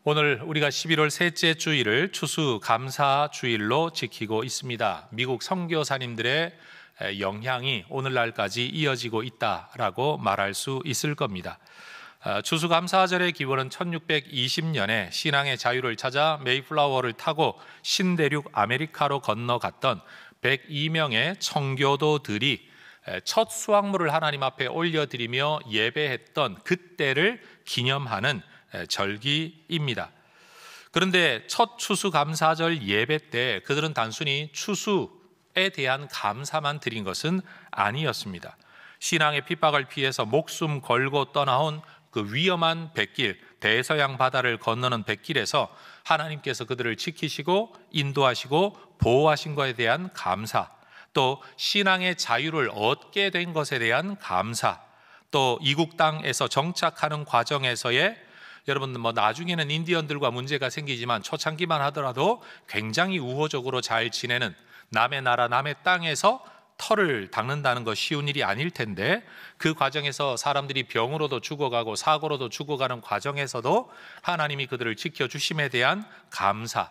오늘 우리가 11월 셋째 주일을 추수감사주일로 지키고 있습니다. 미국 선교사님들의 영향이 오늘날까지 이어지고 있다라고 말할 수 있을 겁니다. 추수감사절의 기원은 1620년에 신앙의 자유를 찾아 메이플라워를 타고 신대륙 아메리카로 건너갔던 102명의 청교도들이 첫 수확물을 하나님 앞에 올려드리며 예배했던 그때를 기념하는 절기입니다. 그런데 첫 추수감사절 예배 때 그들은 단순히 추수에 대한 감사만 드린 것은 아니었습니다. 신앙의 핍박을 피해서 목숨 걸고 떠나온 그 위험한 백길, 대서양 바다를 건너는 백길에서 하나님께서 그들을 지키시고 인도하시고 보호하신 것에 대한 감사, 또 신앙의 자유를 얻게 된 것에 대한 감사, 또 이국 땅에서 정착하는 과정에서의 여러분 나중에는 인디언들과 문제가 생기지만 초창기만 하더라도 굉장히 우호적으로 잘 지내는 남의 나라 남의 땅에서 터를 닦는다는 것 쉬운 일이 아닐 텐데 그 과정에서 사람들이 병으로도 죽어가고 사고로도 죽어가는 과정에서도 하나님이 그들을 지켜주심에 대한 감사,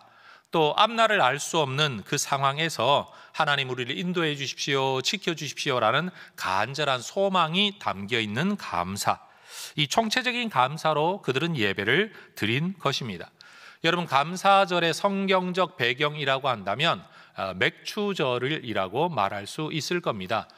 또 앞날을 알 수 없는 그 상황에서 하나님 우리를 인도해 주십시오, 지켜주십시오라는 간절한 소망이 담겨있는 감사, 이 총체적인 감사로 그들은 예배를 드린 것입니다. 여러분, 감사절의 성경적 배경이라고 한다면 맥추절이라고 말할 수 있을 겁니다.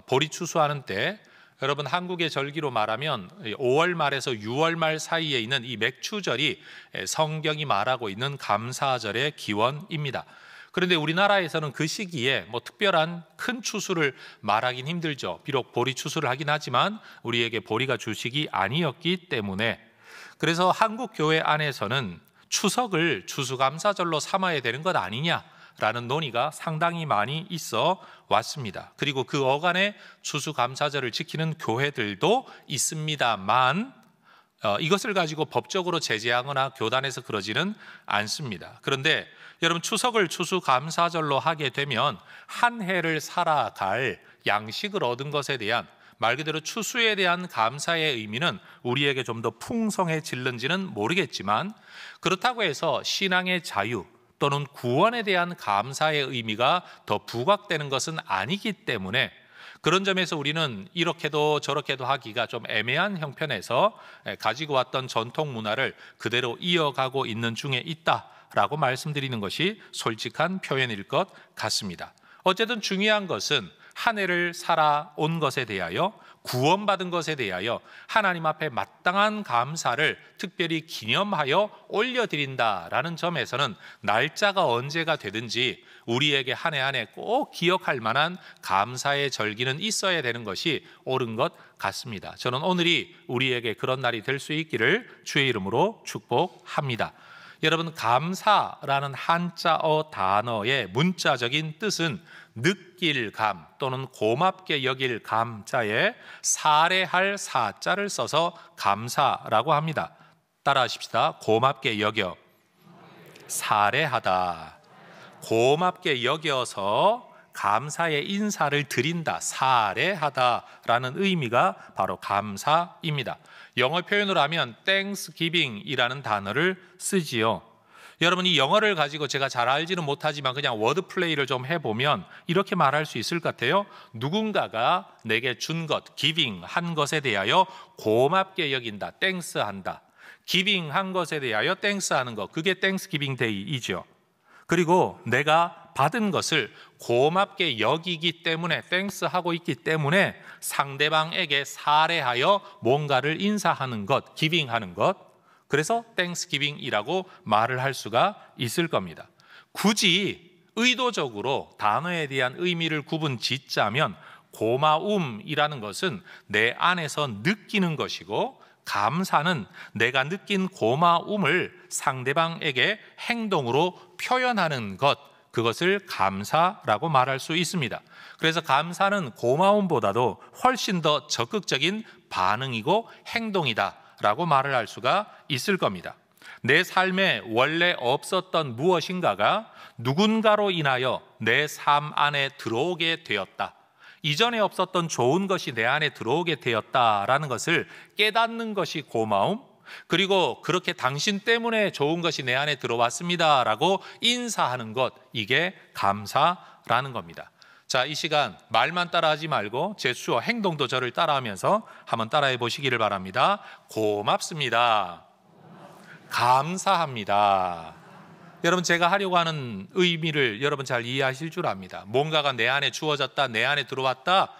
보리 추수하는 때 여러분 한국의 절기로 말하면 5월 말에서 6월 말 사이에 있는 이 맥추절이 성경이 말하고 있는 감사절의 기원입니다. 그런데 우리나라에서는 그 시기에 특별한 큰 추수를 말하긴 힘들죠. 비록 보리 추수를 하긴 하지만 우리에게 보리가 주식이 아니었기 때문에, 그래서 한국 교회 안에서는 추석을 추수감사절로 삼아야 되는 것 아니냐라는 논의가 상당히 많이 있어 왔습니다. 그리고 그 어간에 추수감사절을 지키는 교회들도 있습니다만 이것을 가지고 법적으로 제재하거나 교단에서 그러지는 않습니다. 그런데 여러분, 추석을 추수감사절로 하게 되면 한 해를 살아갈 양식을 얻은 것에 대한, 말 그대로 추수에 대한 감사의 의미는 우리에게 좀 더 풍성해질는지는 모르겠지만, 그렇다고 해서 신앙의 자유 또는 구원에 대한 감사의 의미가 더 부각되는 것은 아니기 때문에 그런 점에서 우리는 이렇게도 저렇게도 하기가 좀 애매한 형편에서 가지고 왔던 전통 문화를 그대로 이어가고 있는 중에 있다라고 말씀드리는 것이 솔직한 표현일 것 같습니다. 어쨌든 중요한 것은 한 해를 살아온 것에 대하여, 구원받은 것에 대하여 하나님 앞에 마땅한 감사를 특별히 기념하여 올려드린다라는 점에서는 날짜가 언제가 되든지 우리에게 한 해 한 해 꼭 기억할 만한 감사의 절기는 있어야 되는 것이 옳은 것 같습니다. 저는 오늘이 우리에게 그런 날이 될 수 있기를 주의 이름으로 축복합니다. 여러분, 감사라는 한자어 단어의 문자적인 뜻은 느낄 감 또는 고맙게 여길 감자에 사례할 사자를 써서 감사라고 합니다. 따라하십시다. 고맙게 여겨, 사례하다. 고맙게 여겨서 감사의 인사를 드린다, 사례하다라는 의미가 바로 감사입니다. 영어 표현으로 하면 Thanksgiving이라는 단어를 쓰지요. 여러분, 이 영어를 가지고 제가 잘 알지는 못하지만 그냥 워드 플레이를 좀 해보면 이렇게 말할 수 있을 것 같아요. 누군가가 내게 준 것, giving 한 것에 대하여 고맙게 여긴다, thanks 한다. giving 한 것에 대하여 thanks 하는 것, 그게 Thanksgiving Day이죠. 그리고 내가 받은 것을 고맙게 여기기 때문에, thanks 하고 있기 때문에 상대방에게 사례하여 뭔가를 인사하는 것, giving 하는 것, 그래서 Thanksgiving이라고 말을 할 수가 있을 겁니다. 굳이 의도적으로 단어에 대한 의미를 구분 짓자면 고마움이라는 것은 내 안에서 느끼는 것이고, 감사는 내가 느낀 고마움을 상대방에게 행동으로 표현하는 것, 그것을 감사라고 말할 수 있습니다. 그래서 감사는 고마움보다도 훨씬 더 적극적인 반응이고 행동이다 라고 말을 할 수가 있을 겁니다. 내 삶에 원래 없었던 무엇인가가 누군가로 인하여 내 삶 안에 들어오게 되었다, 이전에 없었던 좋은 것이 내 안에 들어오게 되었다라는 것을 깨닫는 것이 고마움, 그리고 그렇게 당신 때문에 좋은 것이 내 안에 들어왔습니다 라고 인사하는 것, 이게 감사라는 겁니다. 자, 이 시간 말만 따라하지 말고 제 수어 행동도 저를 따라하면서 한번 따라해 보시기를 바랍니다. 고맙습니다. 감사합니다. 여러분, 제가 하려고 하는 의미를 여러분 잘 이해하실 줄 압니다. 뭔가가 내 안에 주어졌다, 내 안에 들어왔다,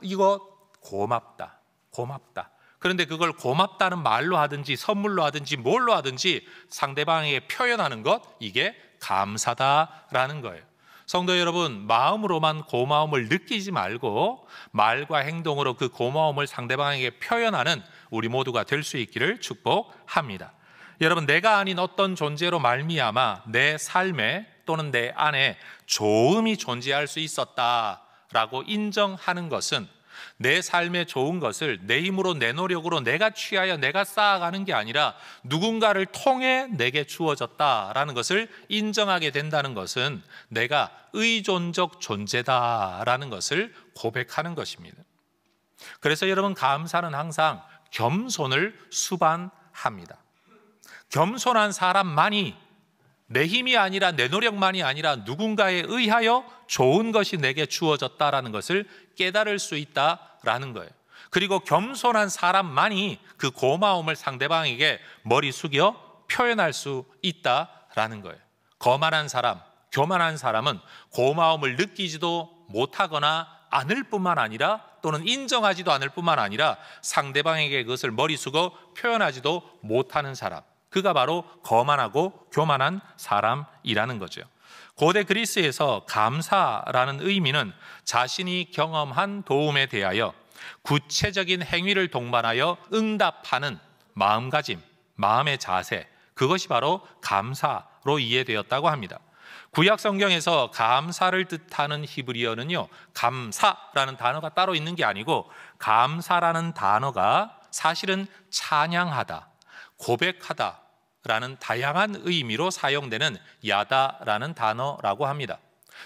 이거 고맙다, 고맙다. 그런데 그걸 고맙다는 말로 하든지 선물로 하든지 뭘로 하든지 상대방에게 표현하는 것, 이게 감사다라는 거예요. 성도 여러분, 마음으로만 고마움을 느끼지 말고 말과 행동으로 그 고마움을 상대방에게 표현하는 우리 모두가 될 수 있기를 축복합니다. 여러분, 내가 아닌 어떤 존재로 말미암아 내 삶에 또는 내 안에 좋음이 존재할 수 있었다라고 인정하는 것은 내 삶에 좋은 것을 내 힘으로 내 노력으로 내가 취하여 내가 쌓아가는 게 아니라 누군가를 통해 내게 주어졌다라는 것을 인정하게 된다는 것은 내가 의존적 존재다라는 것을 고백하는 것입니다. 그래서 여러분, 감사는 항상 겸손을 수반합니다. 겸손한 사람만이, 내 힘이 아니라 내 노력만이 아니라 누군가에 의하여 좋은 것이 내게 주어졌다라는 것을 깨달을 수 있다라는 거예요. 그리고 겸손한 사람만이 그 고마움을 상대방에게 머리 숙여 표현할 수 있다라는 거예요. 거만한 사람, 교만한 사람은 고마움을 느끼지도 못하거나 않을 뿐만 아니라, 또는 인정하지도 않을 뿐만 아니라 상대방에게 그것을 머리 숙여 표현하지도 못하는 사람, 그가 바로 거만하고 교만한 사람이라는 거죠. 고대 그리스에서 감사라는 의미는 자신이 경험한 도움에 대하여 구체적인 행위를 동반하여 응답하는 마음가짐, 마음의 자세, 그것이 바로 감사로 이해되었다고 합니다. 구약 성경에서 감사를 뜻하는 히브리어는요, 감사라는 단어가 따로 있는 게 아니고, 감사라는 단어가 사실은 찬양하다, 고백하다라는 다양한 의미로 사용되는 야다라는 단어라고 합니다.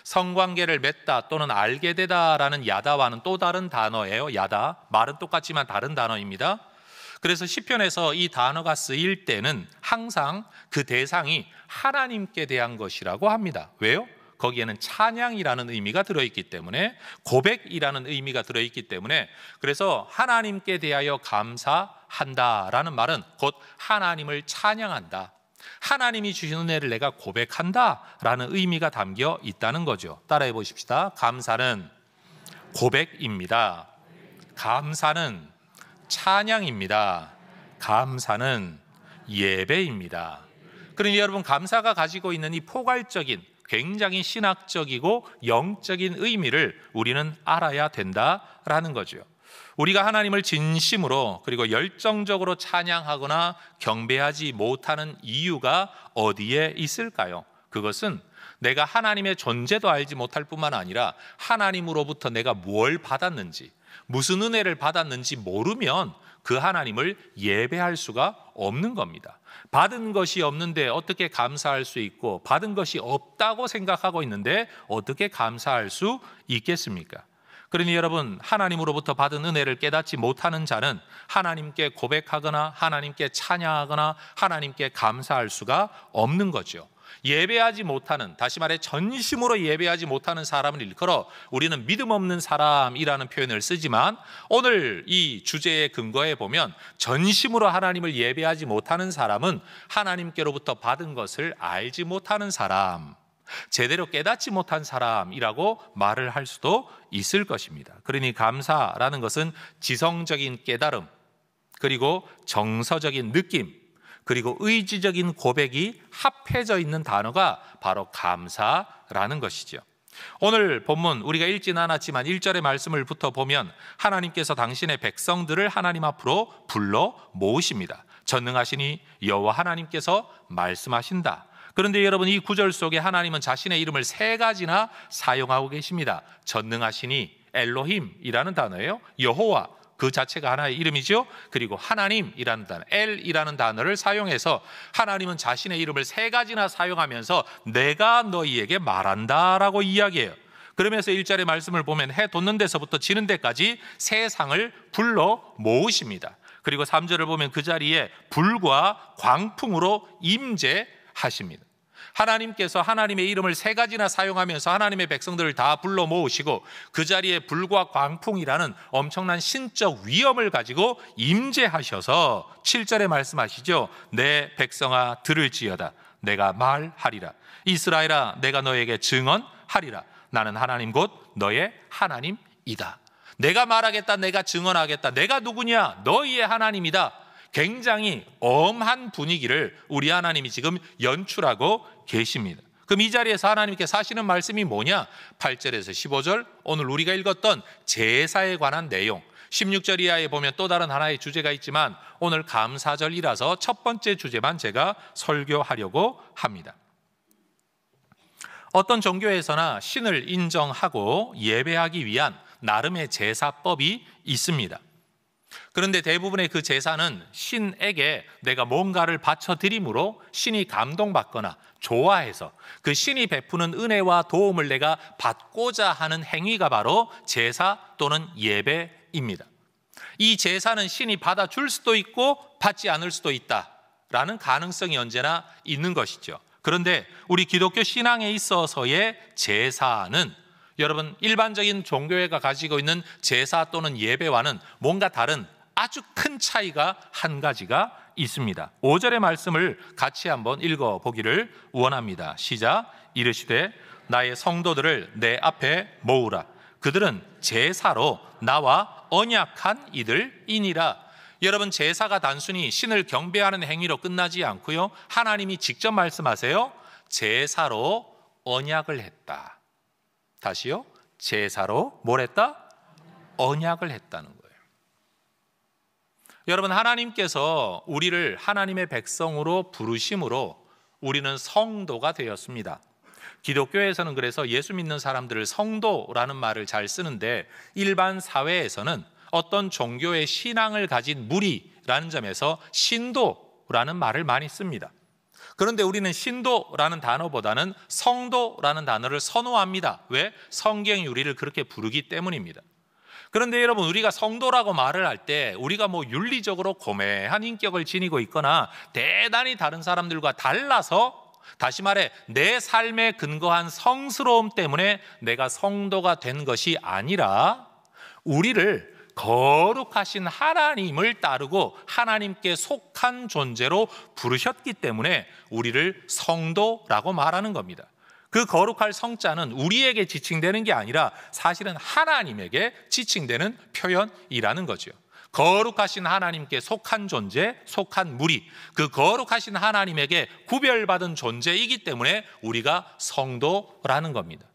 성관계를 맺다 또는 알게 되다라는 야다와는 또 다른 단어예요. 야다, 말은 똑같지만 다른 단어입니다. 그래서 시편에서 이 단어가 쓰일 때는 항상 그 대상이 하나님께 대한 것이라고 합니다. 왜요? 거기에는 찬양이라는 의미가 들어있기 때문에, 고백이라는 의미가 들어있기 때문에, 그래서 하나님께 대하여 감사한다라는 말은 곧 하나님을 찬양한다, 하나님이 주신 은혜를 내가 고백한다라는 의미가 담겨 있다는 거죠. 따라해 보십시다. 감사는 고백입니다. 감사는 찬양입니다. 감사는 예배입니다. 그러니 여러분, 감사가 가지고 있는 이 포괄적인, 굉장히 신학적이고 영적인 의미를 우리는 알아야 된다라는 거죠. 우리가 하나님을 진심으로 그리고 열정적으로 찬양하거나 경배하지 못하는 이유가 어디에 있을까요? 그것은 내가 하나님의 존재도 알지 못할 뿐만 아니라 하나님으로부터 내가 뭘 받았는지, 무슨 은혜를 받았는지 모르면 그 하나님을 예배할 수가 없는 겁니다. 받은 것이 없는데 어떻게 감사할 수 있고, 받은 것이 없다고 생각하고 있는데 어떻게 감사할 수 있겠습니까? 그러니 여러분, 하나님으로부터 받은 은혜를 깨닫지 못하는 자는 하나님께 고백하거나 하나님께 찬양하거나 하나님께 감사할 수가 없는 거죠. 예배하지 못하는, 다시 말해 전심으로 예배하지 못하는 사람을 일컬어 우리는 믿음 없는 사람이라는 표현을 쓰지만, 오늘 이 주제의 근거에 보면 전심으로 하나님을 예배하지 못하는 사람은 하나님께로부터 받은 것을 알지 못하는 사람, 제대로 깨닫지 못한 사람이라고 말을 할 수도 있을 것입니다. 그러니 감사라는 것은 지성적인 깨달음, 그리고 정서적인 느낌, 그리고 의지적인 고백이 합해져 있는 단어가 바로 감사라는 것이죠. 오늘 본문 우리가 읽지는 않았지만 1절의 말씀을 부터 보면 하나님께서 당신의 백성들을 하나님 앞으로 불러 모으십니다. 전능하시니 여호와 하나님께서 말씀하신다. 그런데 여러분, 이 구절 속에 하나님은 자신의 이름을 3가지나 사용하고 계십니다. 전능하시니 엘로힘이라는 단어예요. 여호와, 그 자체가 하나의 이름이죠. 그리고 하나님이라는 단어, 엘이라는 단어를 사용해서 하나님은 자신의 이름을 3가지나 사용하면서 내가 너희에게 말한다라고 이야기해요. 그러면서 1절의 말씀을 보면 해 돋는 데서부터 지는 데까지 세상을 불러 모으십니다. 그리고 3절을 보면 그 자리에 불과 광풍으로 임재하십니다. 하나님께서 하나님의 이름을 3가지나 사용하면서 하나님의 백성들을 다 불러 모으시고 그 자리에 불과 광풍이라는 엄청난 신적 위엄을 가지고 임재하셔서 7절에 말씀하시죠. 내 백성아 들을지어다. 내가 말하리라. 이스라엘아 내가 너에게 증언하리라. 나는 하나님 곧 너의 하나님이다. 내가 말하겠다. 내가 증언하겠다. 내가 누구냐? 너희의 하나님이다. 굉장히 엄한 분위기를 우리 하나님이 지금 연출하고 계십니다. 그럼 이 자리에서 하나님께서 하시는 말씀이 뭐냐? 8절에서 15절 오늘 우리가 읽었던 제사에 관한 내용, 16절 이하에 보면 또 다른 하나의 주제가 있지만 오늘 감사절이라서 첫 번째 주제만 제가 설교하려고 합니다. 어떤 종교에서나 신을 인정하고 예배하기 위한 나름의 제사법이 있습니다. 그런데 대부분의 그 제사는 신에게 내가 뭔가를 바쳐드림으로 신이 감동받거나 좋아해서 그 신이 베푸는 은혜와 도움을 내가 받고자 하는 행위가 바로 제사 또는 예배입니다. 이 제사는 신이 받아줄 수도 있고 받지 않을 수도 있다라는 가능성이 언제나 있는 것이죠. 그런데 우리 기독교 신앙에 있어서의 제사는 여러분 일반적인 종교회가 가지고 있는 제사 또는 예배와는 뭔가 다른 아주 큰 차이가 한 가지가 있습니다. 5절의 말씀을 같이 한번 읽어보기를 원합니다. 시작. 이르시되 나의 성도들을 내 앞에 모으라. 그들은 제사로 나와 언약한 이들이니라. 여러분 제사가 단순히 신을 경배하는 행위로 끝나지 않고요, 하나님이 직접 말씀하세요. 제사로 언약을 했다. 다시요. 제사로 뭘 했다? 언약을 했다는 거예요. 여러분 하나님께서 우리를 하나님의 백성으로 부르심으로 우리는 성도가 되었습니다. 기독교에서는 그래서 예수 믿는 사람들을 성도라는 말을 잘 쓰는데 일반 사회에서는 어떤 종교의 신앙을 가진 무리라는 점에서 신도라는 말을 많이 씁니다. 그런데 우리는 신도라는 단어보다는 성도라는 단어를 선호합니다. 왜? 성경이 우리를 그렇게 부르기 때문입니다. 그런데 여러분 우리가 성도라고 말을 할 때 우리가 뭐 윤리적으로 고매한 인격을 지니고 있거나 대단히 다른 사람들과 달라서, 다시 말해 내 삶에 근거한 성스러움 때문에 내가 성도가 된 것이 아니라 우리를 거룩하신 하나님을 따르고 하나님께 속한 존재로 부르셨기 때문에 우리를 성도라고 말하는 겁니다. 그 거룩할 성자는 우리에게 지칭되는 게 아니라 사실은 하나님에게 지칭되는 표현이라는 거죠. 거룩하신 하나님께 속한 존재, 속한 무리, 그 거룩하신 하나님에게 구별받은 존재이기 때문에 우리가 성도라는 겁니다.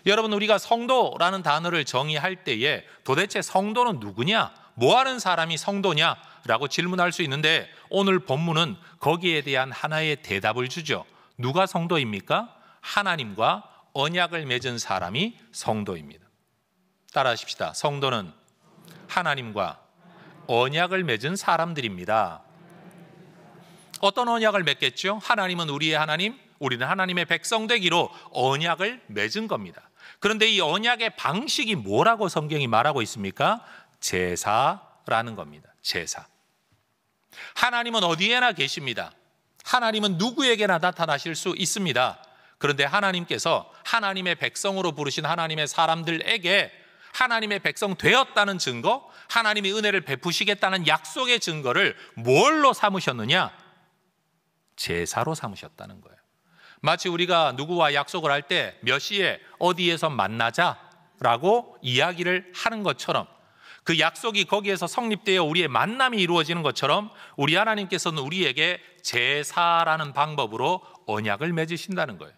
여러분 우리가 성도라는 단어를 정의할 때에 도대체 성도는 누구냐? 뭐하는 사람이 성도냐? 라고 질문할 수 있는데 오늘 본문은 거기에 대한 하나의 대답을 주죠. 누가 성도입니까? 하나님과 언약을 맺은 사람이 성도입니다. 따라하십시다. 성도는 하나님과 언약을 맺은 사람들입니다. 어떤 언약을 맺겠죠? 하나님은 우리의 하나님, 우리는 하나님의 백성 되기로 언약을 맺은 겁니다. 그런데 이 언약의 방식이 뭐라고 성경이 말하고 있습니까? 제사라는 겁니다. 제사. 하나님은 어디에나 계십니다. 하나님은 누구에게나 나타나실 수 있습니다. 그런데 하나님께서 하나님의 백성으로 부르신 하나님의 사람들에게 하나님의 백성 되었다는 증거, 하나님이 은혜를 베푸시겠다는 약속의 증거를 뭘로 삼으셨느냐? 제사로 삼으셨다는 거예요. 마치 우리가 누구와 약속을 할 때 몇 시에 어디에서 만나자라고 이야기를 하는 것처럼, 그 약속이 거기에서 성립되어 우리의 만남이 이루어지는 것처럼 우리 하나님께서는 우리에게 제사라는 방법으로 언약을 맺으신다는 거예요.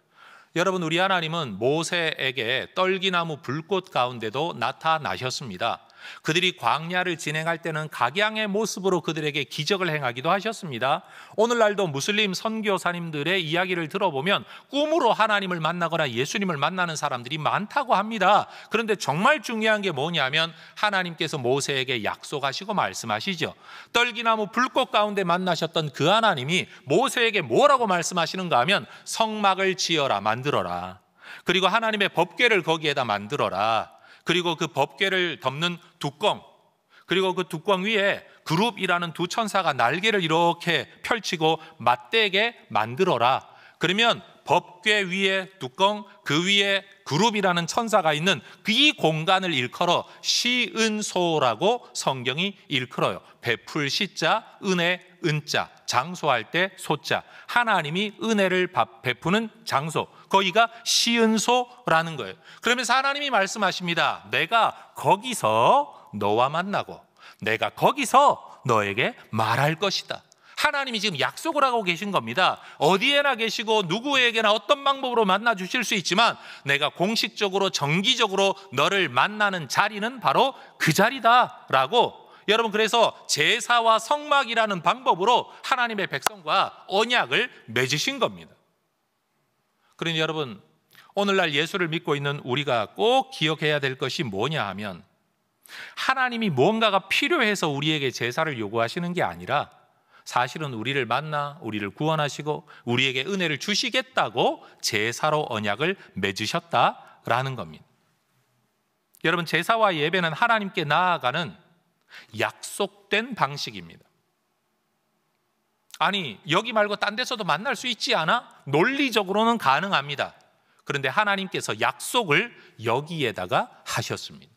여러분 우리 하나님은 모세에게 떨기나무 불꽃 가운데도 나타나셨습니다. 그들이 광야를 진행할 때는 각양의 모습으로 그들에게 기적을 행하기도 하셨습니다. 오늘날도 무슬림 선교사님들의 이야기를 들어보면 꿈으로 하나님을 만나거나 예수님을 만나는 사람들이 많다고 합니다. 그런데 정말 중요한 게 뭐냐면 하나님께서 모세에게 약속하시고 말씀하시죠. 떨기나무 불꽃 가운데 만나셨던 그 하나님이 모세에게 뭐라고 말씀하시는가 하면 성막을 지어라, 만들어라. 그리고 하나님의 법궤를 거기에다 만들어라. 그리고 그 법궤를 덮는 뚜껑, 그리고 그 뚜껑 위에 그룹이라는 두 천사가 날개를 이렇게 펼치고 맞대게 만들어라. 그러면 법궤 위에 뚜껑, 그 위에 그룹이라는 천사가 있는 이 공간을 일컬어 시은소라고 성경이 일컬어요. 베풀 시자, 은혜 은자, 장소할 때 소자. 하나님이 은혜를 베푸는 장소, 거기가 시은소라는 거예요. 그러면서 하나님이 말씀하십니다. 내가 거기서 너와 만나고 내가 거기서 너에게 말할 것이다. 하나님이 지금 약속을 하고 계신 겁니다. 어디에나 계시고 누구에게나 어떤 방법으로 만나 주실 수 있지만 내가 공식적으로 정기적으로 너를 만나는 자리는 바로 그 자리다라고, 여러분, 그래서 제사와 성막이라는 방법으로 하나님의 백성과 언약을 맺으신 겁니다. 그러니 여러분, 오늘날 예수를 믿고 있는 우리가 꼭 기억해야 될 것이 뭐냐 하면, 하나님이 뭔가가 필요해서 우리에게 제사를 요구하시는 게 아니라 사실은 우리를 만나 우리를 구원하시고 우리에게 은혜를 주시겠다고 제사로 언약을 맺으셨다라는 겁니다. 여러분, 제사와 예배는 하나님께 나아가는 약속된 방식입니다. 아니, 여기 말고 딴 데서도 만날 수 있지 않아? 논리적으로는 가능합니다. 그런데 하나님께서 약속을 여기에다가 하셨습니다.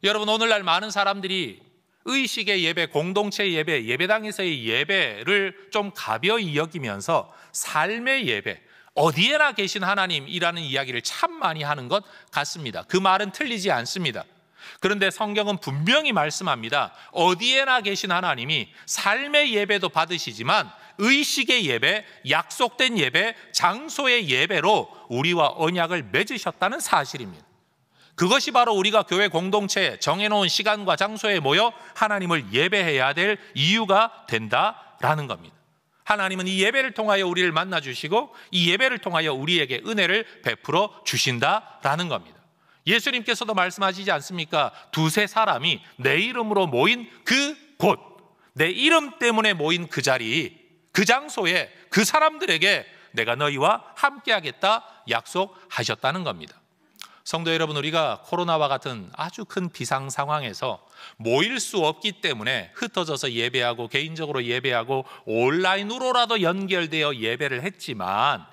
여러분, 오늘날 많은 사람들이 의식의 예배, 공동체 예배, 예배당에서의 예배를 좀 가벼이 여기면서 삶의 예배, 어디에나 계신 하나님이라는 이야기를 참 많이 하는 것 같습니다. 그 말은 틀리지 않습니다. 그런데 성경은 분명히 말씀합니다. 어디에나 계신 하나님이 삶의 예배도 받으시지만 의식의 예배, 약속된 예배, 장소의 예배로 우리와 언약을 맺으셨다는 사실입니다. 그것이 바로 우리가 교회 공동체에 정해놓은 시간과 장소에 모여 하나님을 예배해야 될 이유가 된다라는 겁니다. 하나님은 이 예배를 통하여 우리를 만나주시고 이 예배를 통하여 우리에게 은혜를 베풀어 주신다라는 겁니다. 예수님께서도 말씀하시지 않습니까? 두세 사람이 내 이름으로 모인 그 곳, 내 이름 때문에 모인 그 자리, 그 장소에 그 사람들에게 내가 너희와 함께하겠다 약속하셨다는 겁니다. 성도 여러분, 우리가 코로나와 같은 아주 큰 비상 상황에서 모일 수 없기 때문에 흩어져서 예배하고 개인적으로 예배하고 온라인으로라도 연결되어 예배를 했지만,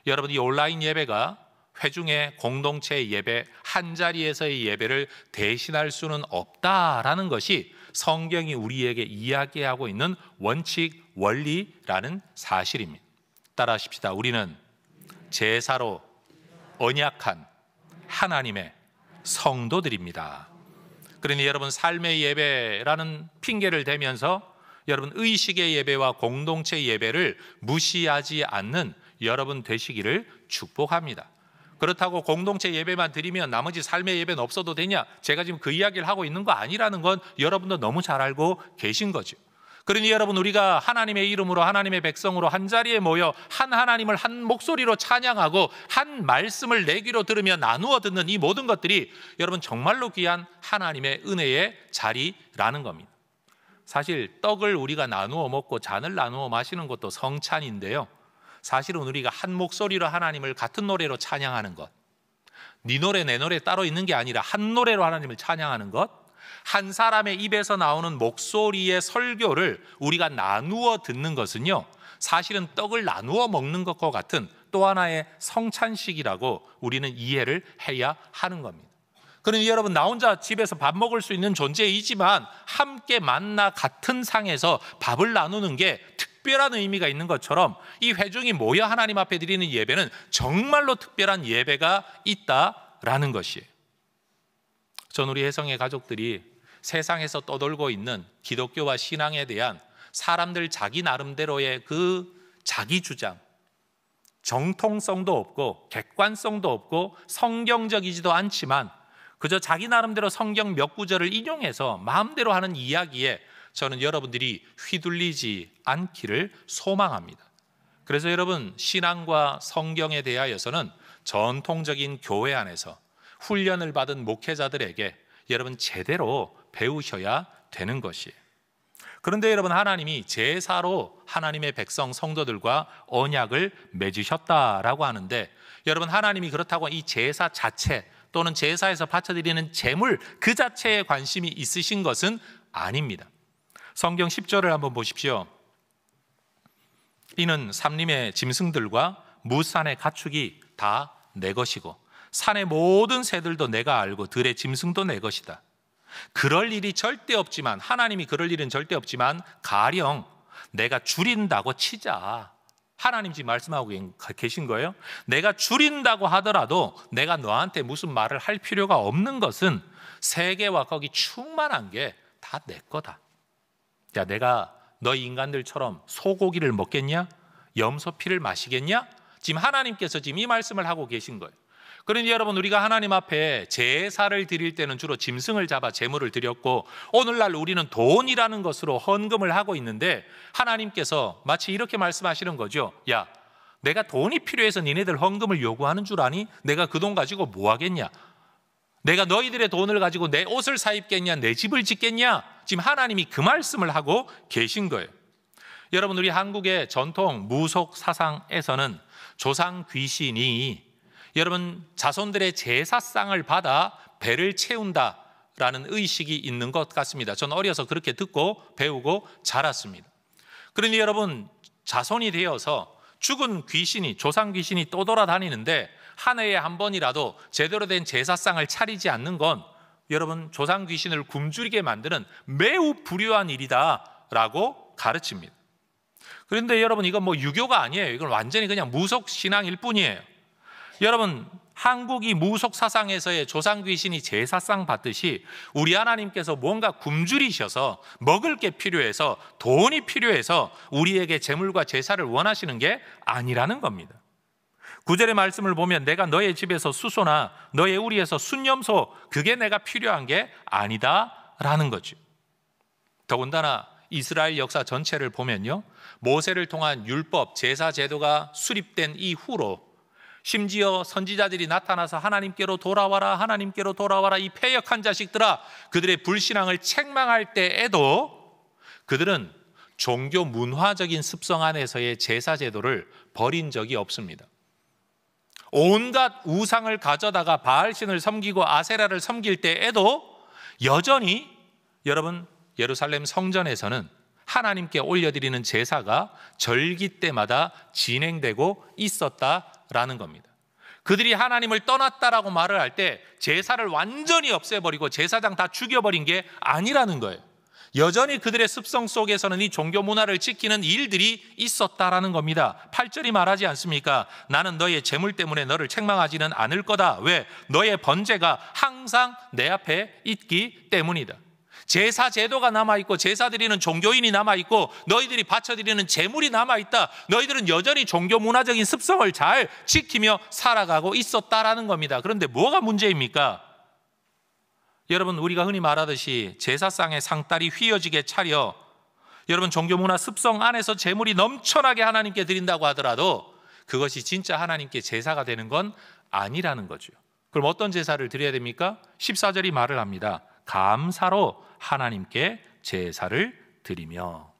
여러분, 이 온라인 예배가 회중의 공동체 예배, 한자리에서의 예배를 대신할 수는 없다라는 것이 성경이 우리에게 이야기하고 있는 원칙, 원리라는 사실입니다. 따라하십시다. 우리는 제사로 언약한 하나님의 성도들입니다. 그러니 여러분, 삶의 예배라는 핑계를 대면서 여러분 의식의 예배와 공동체 예배를 무시하지 않는 여러분 되시기를 축복합니다. 그렇다고 공동체 예배만 드리면 나머지 삶의 예배는 없어도 되냐? 제가 지금 그 이야기를 하고 있는 거 아니라는 건 여러분도 너무 잘 알고 계신 거죠. 그러니 여러분, 우리가 하나님의 이름으로 하나님의 백성으로 한자리에 모여 한 하나님을 한 목소리로 찬양하고 한 말씀을 내 귀로 들으며 나누어 듣는 이 모든 것들이 여러분 정말로 귀한 하나님의 은혜의 자리라는 겁니다. 사실 떡을 우리가 나누어 먹고 잔을 나누어 마시는 것도 성찬인데요, 사실은 우리가 한 목소리로 하나님을 같은 노래로 찬양하는 것, 네 노래 내 노래 따로 있는 게 아니라 한 노래로 하나님을 찬양하는 것, 한 사람의 입에서 나오는 목소리의 설교를 우리가 나누어 듣는 것은요, 사실은 떡을 나누어 먹는 것과 같은 또 하나의 성찬식이라고 우리는 이해를 해야 하는 겁니다. 그러니 여러분, 나 혼자 집에서 밥 먹을 수 있는 존재이지만 함께 만나 같은 상에서 밥을 나누는 게 특별한 의미가 있는 것처럼 이 회중이 모여 하나님 앞에 드리는 예배는 정말로 특별한 예배가 있다라는 것이에요. 전 우리 혜성의 가족들이 세상에서 떠돌고 있는 기독교와 신앙에 대한 사람들 자기 나름대로의 그 자기 주장, 정통성도 없고 객관성도 없고 성경적이지도 않지만 그저 자기 나름대로 성경 몇 구절을 인용해서 마음대로 하는 이야기에 저는 여러분들이 휘둘리지 않기를 소망합니다. 그래서 여러분, 신앙과 성경에 대하여서는 전통적인 교회 안에서 훈련을 받은 목회자들에게 여러분 제대로 배우셔야 되는 것이에요. 그런데 여러분, 하나님이 제사로 하나님의 백성 성도들과 언약을 맺으셨다라고 하는데, 여러분, 하나님이 그렇다고 이 제사 자체 또는 제사에서 바쳐드리는 제물 그 자체에 관심이 있으신 것은 아닙니다. 성경 10절을 한번 보십시오. 이는 삼림의 짐승들과 무산의 가축이 다 내 것이고 산의 모든 새들도 내가 알고 들의 짐승도 내 것이다. 그럴 일이 절대 없지만, 하나님이 그럴 일은 절대 없지만 가령 내가 줄인다고 치자. 하나님 지금 말씀하고 계신 거예요. 내가 줄인다고 하더라도 내가 너한테 무슨 말을 할 필요가 없는 것은 세계와 거기 충만한 게 다 내 거다. 야, 내가 너희 인간들처럼 소고기를 먹겠냐? 염소 피를 마시겠냐? 지금 하나님께서 지금 이 말씀을 하고 계신 거예요. 그러니 여러분, 우리가 하나님 앞에 제사를 드릴 때는 주로 짐승을 잡아 제물을 드렸고, 오늘날 우리는 돈이라는 것으로 헌금을 하고 있는데 하나님께서 마치 이렇게 말씀하시는 거죠. 야, 내가 돈이 필요해서 니네들 헌금을 요구하는 줄 아니? 내가 그 돈 가지고 뭐 하겠냐? 내가 너희들의 돈을 가지고 내 옷을 사입겠냐? 내 집을 짓겠냐? 지금 하나님이 그 말씀을 하고 계신 거예요. 여러분, 우리 한국의 전통 무속 사상에서는 조상 귀신이 여러분 자손들의 제사상을 받아 배를 채운다라는 의식이 있는 것 같습니다. 저는 어려서 그렇게 듣고 배우고 자랐습니다. 그러니 여러분, 자손이 되어서 죽은 귀신이, 조상 귀신이 또 돌아다니는데 한 해에 한 번이라도 제대로 된 제사상을 차리지 않는 건 여러분 조상 귀신을 굶주리게 만드는 매우 불효한 일이다라고 가르칩니다. 그런데 여러분, 이건 뭐 유교가 아니에요. 이건 완전히 그냥 무속 신앙일 뿐이에요. 여러분, 한국이 무속 사상에서의 조상 귀신이 제사상 받듯이 우리 하나님께서 뭔가 굶주리셔서 먹을 게 필요해서, 돈이 필요해서 우리에게 제물과 제사를 원하시는 게 아니라는 겁니다. 9절의 말씀을 보면 내가 너의 집에서 수소나 너의 우리에서 순염소, 그게 내가 필요한 게 아니다라는 거죠. 더군다나 이스라엘 역사 전체를 보면요, 모세를 통한 율법, 제사 제도가 수립된 이후로 심지어 선지자들이 나타나서 하나님께로 돌아와라, 하나님께로 돌아와라, 이 패역한 자식들아, 그들의 불신앙을 책망할 때에도 그들은 종교 문화적인 습성 안에서의 제사 제도를 버린 적이 없습니다. 온갖 우상을 가져다가 바알신을 섬기고 아세라를 섬길 때에도 여전히 여러분 예루살렘 성전에서는 하나님께 올려드리는 제사가 절기 때마다 진행되고 있었다라는 겁니다. 그들이 하나님을 떠났다라고 말을 할 때 제사를 완전히 없애버리고 제사장 다 죽여버린 게 아니라는 거예요. 여전히 그들의 습성 속에서는 이 종교 문화를 지키는 일들이 있었다라는 겁니다. 8절이 말하지 않습니까? 나는 너의 재물 때문에 너를 책망하지는 않을 거다. 왜? 너의 번제가 항상 내 앞에 있기 때문이다. 제사 제도가 남아있고 제사 드리는 종교인이 남아있고 너희들이 바쳐드리는 제물이 남아있다. 너희들은 여전히 종교 문화적인 습성을 잘 지키며 살아가고 있었다라는 겁니다. 그런데 뭐가 문제입니까? 여러분, 우리가 흔히 말하듯이 제사상의 상다리 휘어지게 차려 여러분 종교 문화 습성 안에서 제물이 넘쳐나게 하나님께 드린다고 하더라도 그것이 진짜 하나님께 제사가 되는 건 아니라는 거죠. 그럼 어떤 제사를 드려야 됩니까? 14절이 말을 합니다. 감사로 하나님께 제사를 드리며.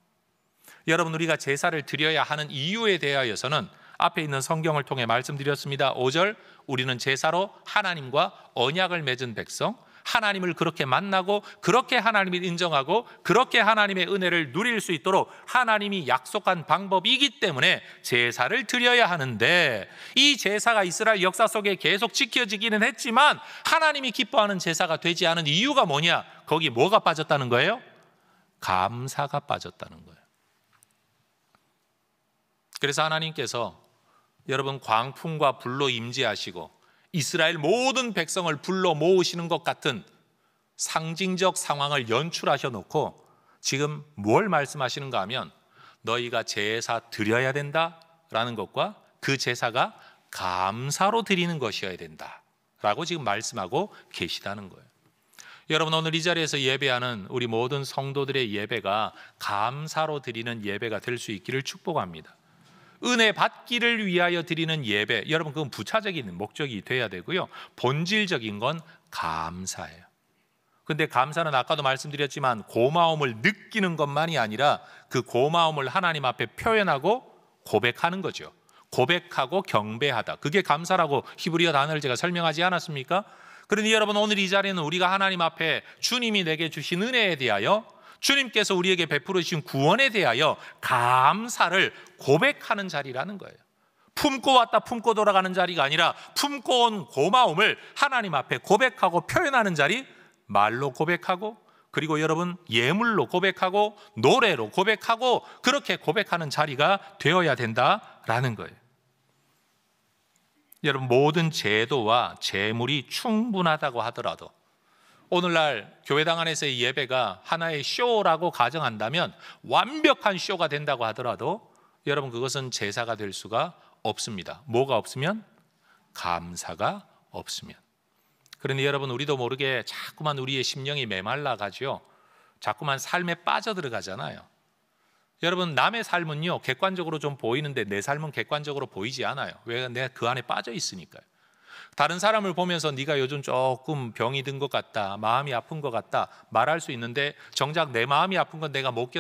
여러분, 우리가 제사를 드려야 하는 이유에 대하여서는 앞에 있는 성경을 통해 말씀드렸습니다. 5절, 우리는 제사로 하나님과 언약을 맺은 백성, 하나님을 그렇게 만나고 그렇게 하나님을 인정하고 그렇게 하나님의 은혜를 누릴 수 있도록 하나님이 약속한 방법이기 때문에 제사를 드려야 하는데, 이 제사가 이스라엘 역사 속에 계속 지켜지기는 했지만 하나님이 기뻐하는 제사가 되지 않은 이유가 뭐냐? 거기 뭐가 빠졌다는 거예요? 감사가 빠졌다는 거예요. 그래서 하나님께서 여러분 광풍과 불로 임재하시고 이스라엘 모든 백성을 불러 모으시는 것 같은 상징적 상황을 연출하셔 놓고 지금 뭘 말씀하시는가 하면 너희가 제사 드려야 된다라는 것과 그 제사가 감사로 드리는 것이어야 된다라고 지금 말씀하고 계시다는 거예요. 여러분, 오늘 이 자리에서 예배하는 우리 모든 성도들의 예배가 감사로 드리는 예배가 될 수 있기를 축복합니다. 은혜 받기를 위하여 드리는 예배, 여러분 그건 부차적인 목적이 돼야 되고요, 본질적인 건 감사예요. 근데 감사는 아까도 말씀드렸지만 고마움을 느끼는 것만이 아니라 그 고마움을 하나님 앞에 표현하고 고백하는 거죠. 고백하고 경배하다, 그게 감사라고 히브리어 단어를 제가 설명하지 않았습니까? 그러니 여러분, 오늘 이 자리는 우리가 하나님 앞에 주님이 내게 주신 은혜에 대하여, 주님께서 우리에게 베풀어 주신 구원에 대하여 감사를 고백하는 자리라는 거예요. 품고 왔다 품고 돌아가는 자리가 아니라 품고 온 고마움을 하나님 앞에 고백하고 표현하는 자리, 말로 고백하고, 그리고 여러분 예물로 고백하고 노래로 고백하고, 그렇게 고백하는 자리가 되어야 된다라는 거예요. 여러분, 모든 제도와 재물이 충분하다고 하더라도 오늘날 교회당 안에서의 예배가 하나의 쇼라고 가정한다면, 완벽한 쇼가 된다고 하더라도 여러분, 그것은 제사가 될 수가 없습니다. 뭐가 없으면? 감사가 없으면. 그러니 여러분, 우리도 모르게 자꾸만 우리의 심령이 메말라 가지요, 자꾸만 삶에 빠져들어가잖아요. 여러분, 남의 삶은요 객관적으로 좀 보이는데 내 삶은 객관적으로 보이지 않아요. 왜? 내가 그 안에 빠져 있으니까요. 다른 사람을 보면서 네가 요즘 조금 병이 든 것 같다, 마음이 아픈 것 같다 말할 수 있는데, 정작 내 마음이 아픈 건 내가 못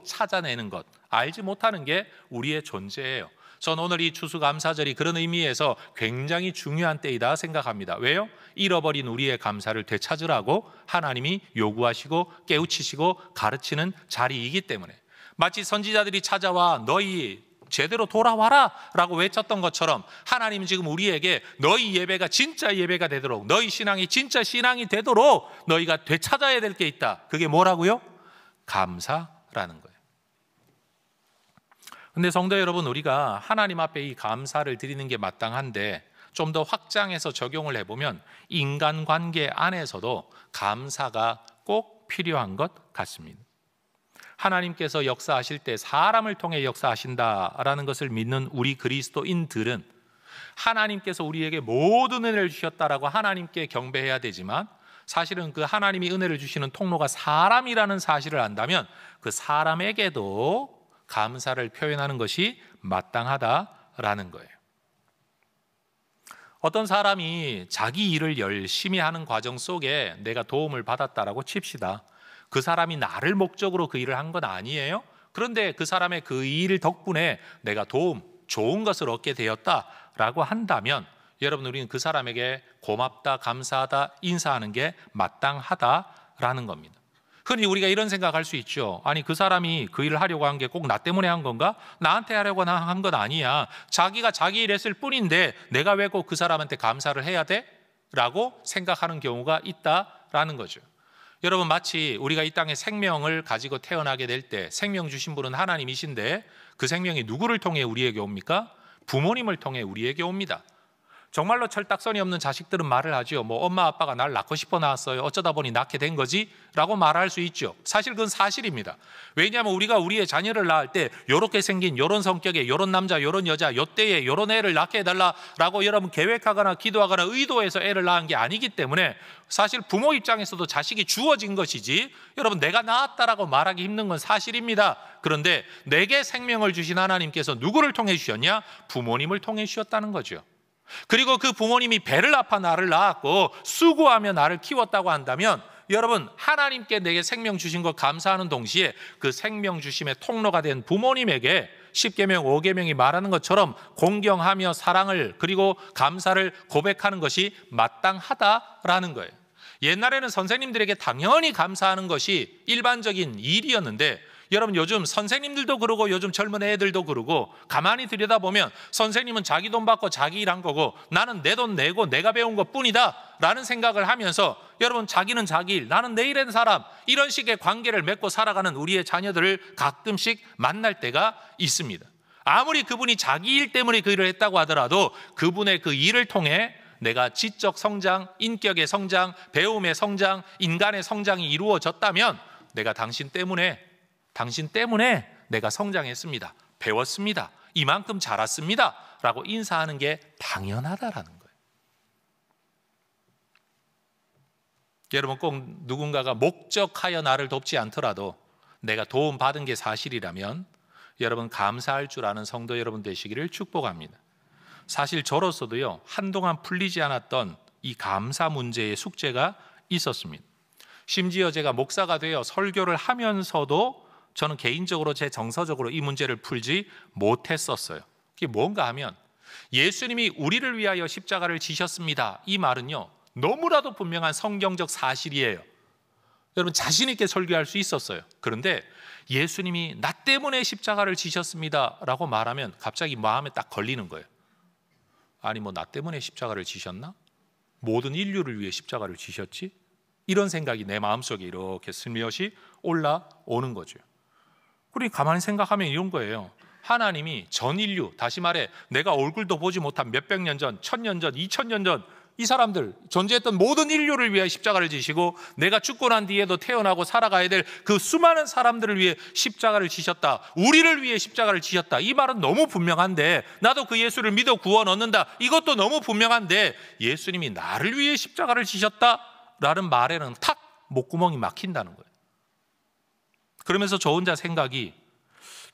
찾아내는 것, 알지 못하는 게 우리의 존재예요. 저는 오늘 이 추수감사절이 그런 의미에서 굉장히 중요한 때이다 생각합니다. 왜요? 잃어버린 우리의 감사를 되찾으라고 하나님이 요구하시고 깨우치시고 가르치는 자리이기 때문에, 마치 선지자들이 찾아와 너희 제대로 돌아와라 라고 외쳤던 것처럼, 하나님은 지금 우리에게 너희 예배가 진짜 예배가 되도록, 너희 신앙이 진짜 신앙이 되도록 너희가 되찾아야 될 게 있다. 그게 뭐라고요? 감사라는 거예요. 근데 성도 여러분, 우리가 하나님 앞에 이 감사를 드리는 게 마땅한데, 좀 더 확장해서 적용을 해보면 인간관계 안에서도 감사가 꼭 필요한 것 같습니다. 하나님께서 역사하실 때 사람을 통해 역사하신다라는 것을 믿는 우리 그리스도인들은, 하나님께서 우리에게 모든 은혜를 주셨다라고 하나님께 경배해야 되지만, 사실은 그 하나님이 은혜를 주시는 통로가 사람이라는 사실을 안다면 그 사람에게도 감사를 표현하는 것이 마땅하다라는 거예요. 어떤 사람이 자기 일을 열심히 하는 과정 속에 내가 도움을 받았다라고 칩시다. 그 사람이 나를 목적으로 그 일을 한 건 아니에요. 그런데 그 사람의 그 일 덕분에 내가 좋은 것을 얻게 되었다라고 한다면, 여러분, 우리는 그 사람에게 고맙다, 감사하다, 인사하는 게 마땅하다라는 겁니다. 흔히 우리가 이런 생각할 수 있죠. 아니, 그 사람이 그 일을 하려고 한 게 꼭 나 때문에 한 건가? 나한테 하려고 한 건 아니야. 자기가 자기 일 했을 뿐인데 내가 왜 꼭 그 사람한테 감사를 해야 돼? 라고 생각하는 경우가 있다라는 거죠. 여러분, 마치 우리가 이 땅에 생명을 가지고 태어나게 될 때 생명 주신 분은 하나님이신데, 그 생명이 누구를 통해 우리에게 옵니까? 부모님을 통해 우리에게 옵니다. 정말로 철딱서니 없는 자식들은 말을 하죠. 뭐 엄마 아빠가 날 낳고 싶어 낳았어요, 어쩌다 보니 낳게 된 거지 라고 말할 수 있죠. 사실 그건 사실입니다. 왜냐하면 우리가 우리의 자녀를 낳을 때 요렇게 생긴, 요런 성격의, 요런 남자, 요런 여자, 요때에 요런 애를 낳게 해달라라고 여러분 계획하거나 기도하거나 의도해서 애를 낳은 게 아니기 때문에, 사실 부모 입장에서도 자식이 주어진 것이지 여러분 내가 낳았다라고 말하기 힘든 건 사실입니다. 그런데 내게 생명을 주신 하나님께서 누구를 통해 주셨냐? 부모님을 통해 주셨다는 거죠. 그리고 그 부모님이 배를 아파 나를 낳았고 수고하며 나를 키웠다고 한다면, 여러분, 하나님께 내게 생명 주신 것 감사하는 동시에 그 생명 주심의 통로가 된 부모님에게 10계명 5계명이 말하는 것처럼 공경하며 사랑을, 그리고 감사를 고백하는 것이 마땅하다라는 거예요. 옛날에는 선생님들에게 당연히 감사하는 것이 일반적인 일이었는데, 여러분, 요즘 선생님들도 그러고 요즘 젊은 애들도 그러고, 가만히 들여다보면 선생님은 자기 돈 받고 자기 일한 거고 나는 내 돈 내고 내가 배운 것 뿐이다 라는 생각을 하면서, 여러분, 자기는 자기 일, 나는 내 일한 사람, 이런 식의 관계를 맺고 살아가는 우리의 자녀들을 가끔씩 만날 때가 있습니다. 아무리 그분이 자기 일 때문에 그 일을 했다고 하더라도 그분의 그 일을 통해 내가 지적 성장, 인격의 성장, 배움의 성장, 인간의 성장이 이루어졌다면, 내가 당신 때문에 내가 성장했습니다, 배웠습니다, 이만큼 자랐습니다 라고 인사하는 게 당연하다라는 거예요. 여러분, 꼭 누군가가 목적하여 나를 돕지 않더라도 내가 도움받은 게 사실이라면 여러분, 감사할 줄 아는 성도 여러분 되시기를 축복합니다. 사실 저로서도요, 한동안 풀리지 않았던 이 감사 문제의 숙제가 있었습니다. 심지어 제가 목사가 되어 설교를 하면서도 저는 개인적으로 제 정서적으로 이 문제를 풀지 못했었어요. 그게 뭔가 하면, 예수님이 우리를 위하여 십자가를 지셨습니다, 이 말은요, 너무나도 분명한 성경적 사실이에요. 여러분 자신 있게 설교할 수 있었어요. 그런데 예수님이 나 때문에 십자가를 지셨습니다 라고 말하면 갑자기 마음에 딱 걸리는 거예요. 아니 뭐 나 때문에 십자가를 지셨나? 모든 인류를 위해 십자가를 지셨지? 이런 생각이 내 마음속에 이렇게 슬며시 올라오는 거죠. 그러니 가만히 생각하면 이런 거예요. 하나님이 전 인류, 다시 말해 내가 얼굴도 보지 못한 몇백 년 전, 1000년 전, 2000년 전 이 사람들, 존재했던 모든 인류를 위해 십자가를 지시고 내가 죽고 난 뒤에도 태어나고 살아가야 될 그 수많은 사람들을 위해 십자가를 지셨다, 우리를 위해 십자가를 지셨다, 이 말은 너무 분명한데, 나도 그 예수를 믿어 구원 얻는다, 이것도 너무 분명한데, 예수님이 나를 위해 십자가를 지셨다라는 말에는 탁 목구멍이 막힌다는 거예요. 그러면서 저 혼자 생각이,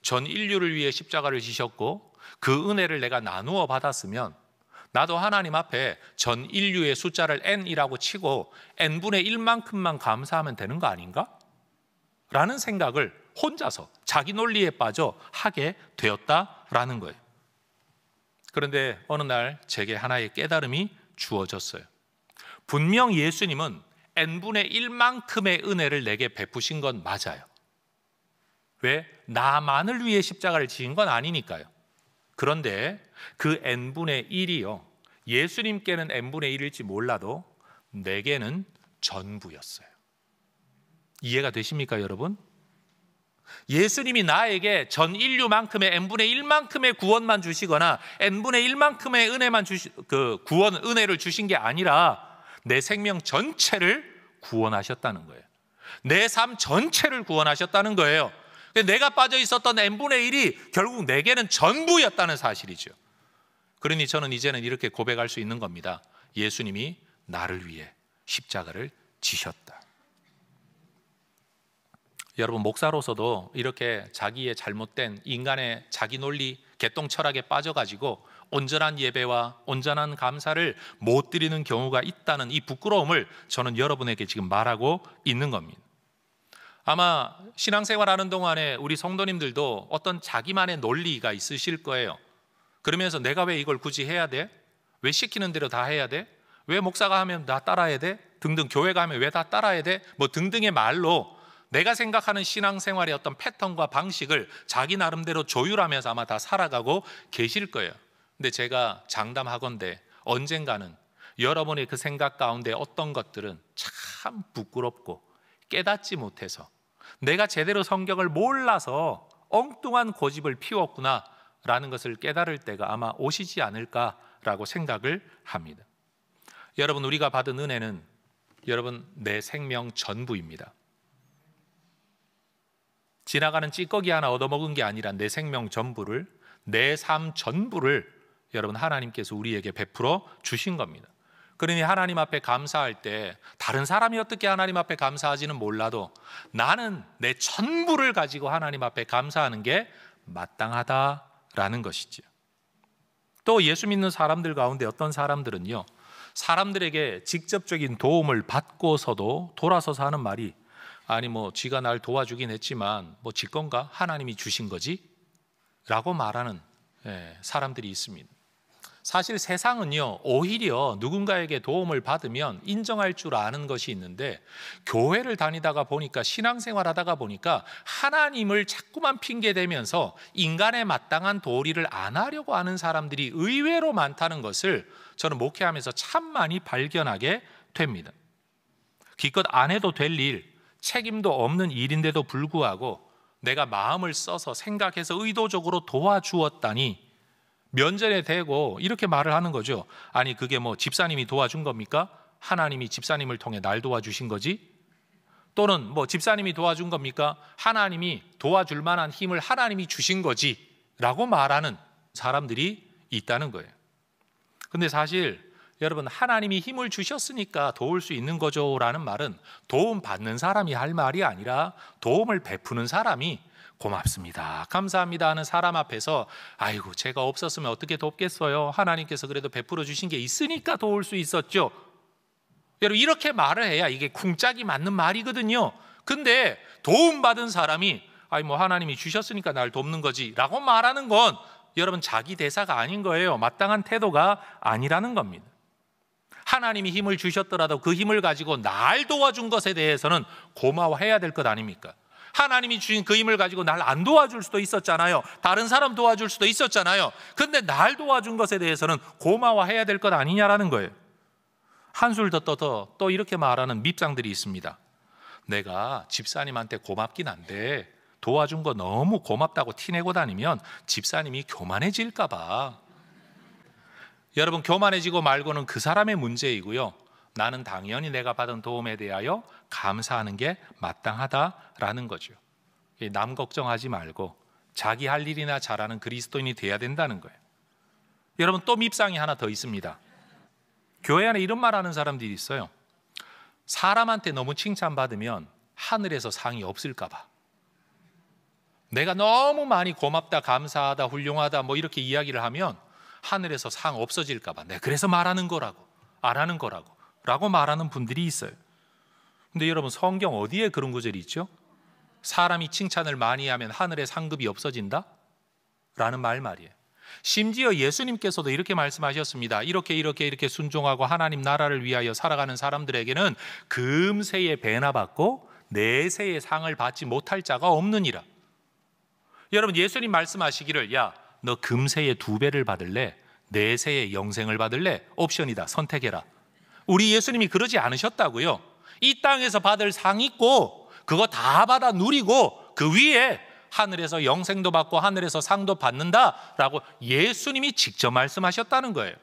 전 인류를 위해 십자가를 지셨고 그 은혜를 내가 나누어 받았으면 나도 하나님 앞에 전 인류의 숫자를 n이라고 치고 n분의 1만큼만 감사하면 되는 거 아닌가? 라는 생각을 혼자서 자기 논리에 빠져 하게 되었다라는 거예요. 그런데 어느 날 제게 하나의 깨달음이 주어졌어요. 분명 예수님은 n분의 1만큼의 은혜를 내게 베푸신 건 맞아요. 왜? 나만을 위해 십자가를 지은 건 아니니까요. 그런데 그 n분의 1이요, 예수님께는 n분의 1일지 몰라도 내게는 전부였어요. 이해가 되십니까 여러분? 예수님이 나에게 전 인류만큼의 n분의 1만큼의 구원만 주시거나 n분의 1만큼의 은혜만 구원 은혜를 주신 게 아니라 내 생명 전체를 구원하셨다는 거예요. 내 삶 전체를 구원하셨다는 거예요. 내가 빠져 있었던 n분의 1이 결국 내게는 전부였다는 사실이죠. 그러니 저는 이제는 이렇게 고백할 수 있는 겁니다. 예수님이 나를 위해 십자가를 지셨다. 여러분 목사로서도 이렇게 자기의 잘못된 인간의 자기 논리 개똥 철학에 빠져가지고 온전한 예배와 온전한 감사를 못 드리는 경우가 있다는 이 부끄러움을 저는 여러분에게 지금 말하고 있는 겁니다. 아마 신앙생활하는 동안에 우리 성도님들도 어떤 자기만의 논리가 있으실 거예요. 그러면서 내가 왜 이걸 굳이 해야 돼? 왜 시키는 대로 다 해야 돼? 왜 목사가 하면 다 따라야 돼? 등등, 교회가 하면 왜 다 따라야 돼? 뭐 등등의 말로 내가 생각하는 신앙생활의 어떤 패턴과 방식을 자기 나름대로 조율하면서 아마 다 살아가고 계실 거예요. 근데 제가 장담하건대 언젠가는 여러분의 그 생각 가운데 어떤 것들은 참 부끄럽고 깨닫지 못해서 내가 제대로 성경을 몰라서 엉뚱한 고집을 피웠구나 라는 것을 깨달을 때가 아마 오시지 않을까라고 생각을 합니다. 여러분, 우리가 받은 은혜는 여러분 내 생명 전부입니다. 지나가는 찌꺼기 하나 얻어먹은 게 아니라 내 생명 전부를, 내 삶 전부를 여러분 하나님께서 우리에게 베풀어 주신 겁니다. 그러니 하나님 앞에 감사할 때 다른 사람이 어떻게 하나님 앞에 감사하지는 몰라도 나는 내 전부를 가지고 하나님 앞에 감사하는 게 마땅하다라는 것이죠. 또 예수 믿는 사람들 가운데 어떤 사람들은요, 사람들에게 직접적인 도움을 받고서도 돌아서서 하는 말이, 아니 뭐 지가 날 도와주긴 했지만 뭐 지 건가? 하나님이 주신 거지? 라고 말하는 사람들이 있습니다. 사실 세상은요, 오히려 누군가에게 도움을 받으면 인정할 줄 아는 것이 있는데, 교회를 다니다가 보니까, 신앙생활 하다가 보니까 하나님을 자꾸만 핑계대면서 인간의 마땅한 도리를 안 하려고 하는 사람들이 의외로 많다는 것을 저는 목회하면서 참 많이 발견하게 됩니다. 기껏 안 해도 될 일, 책임도 없는 일인데도 불구하고 내가 마음을 써서 생각해서 의도적으로 도와주었다니 면전에 대고 이렇게 말을 하는 거죠. 아니 그게 뭐 집사님이 도와준 겁니까? 하나님이 집사님을 통해 날 도와주신 거지? 또는 뭐 집사님이 도와준 겁니까? 하나님이 도와줄 만한 힘을 하나님이 주신 거지? 라고 말하는 사람들이 있다는 거예요. 근데 사실 여러분, 하나님이 힘을 주셨으니까 도울 수 있는 거죠 라는 말은 도움 받는 사람이 할 말이 아니라 도움을 베푸는 사람이 고맙습니다, 감사합니다 하는 사람 앞에서 아이고 제가 없었으면 어떻게 돕겠어요, 하나님께서 그래도 베풀어 주신 게 있으니까 도울 수 있었죠. 여러분, 이렇게 말을 해야 이게 쿵짝이 맞는 말이거든요. 근데 도움받은 사람이 아이 뭐 하나님이 주셨으니까 날 돕는 거지 라고 말하는 건 여러분 자기 대사가 아닌 거예요. 마땅한 태도가 아니라는 겁니다. 하나님이 힘을 주셨더라도 그 힘을 가지고 날 도와준 것에 대해서는 고마워해야 될 것 아닙니까? 하나님이 주신 그 힘을 가지고 날 안 도와줄 수도 있었잖아요. 다른 사람 도와줄 수도 있었잖아요. 근데 날 도와준 것에 대해서는 고마워해야 될 것 아니냐라는 거예요. 한술 더 떠서 또 이렇게 말하는 밉상들이 있습니다. 내가 집사님한테 고맙긴 한데 도와준 거 너무 고맙다고 티내고 다니면 집사님이 교만해질까 봐. 여러분, 교만해지고 말고는 그 사람의 문제이고요, 나는 당연히 내가 받은 도움에 대하여 감사하는 게 마땅하다라는 거죠. 남 걱정하지 말고 자기 할 일이나 잘하는 그리스도인이 돼야 된다는 거예요. 여러분, 또 밉상이 하나 더 있습니다. 교회 안에 이런 말 하는 사람들이 있어요. 사람한테 너무 칭찬받으면 하늘에서 상이 없을까 봐. 내가 너무 많이 고맙다, 감사하다, 훌륭하다 뭐 이렇게 이야기를 하면 하늘에서 상 없어질까 봐. 내가 그래서 말하는 거라고, 안 하는 거라고 라고 말하는 분들이 있어요. 근데 여러분, 성경 어디에 그런 구절이 있죠? 사람이 칭찬을 많이 하면 하늘의 상급이 없어진다? 라는 말이에요. 심지어 예수님께서도 이렇게 말씀하셨습니다. 이렇게 순종하고 하나님 나라를 위하여 살아가는 사람들에게는 금세의 배나 받고 내세의 상을 받지 못할 자가 없느니라. 여러분, 예수님 말씀하시기를, 야, 너 금세의 2배를 받을래? 내세의 영생을 받을래? 옵션이다, 선택해라. 우리 예수님이 그러지 않으셨다고요. 이 땅에서 받을 상 있고 그거 다 받아 누리고 그 위에 하늘에서 영생도 받고 하늘에서 상도 받는다라고 예수님이 직접 말씀하셨다는 거예요.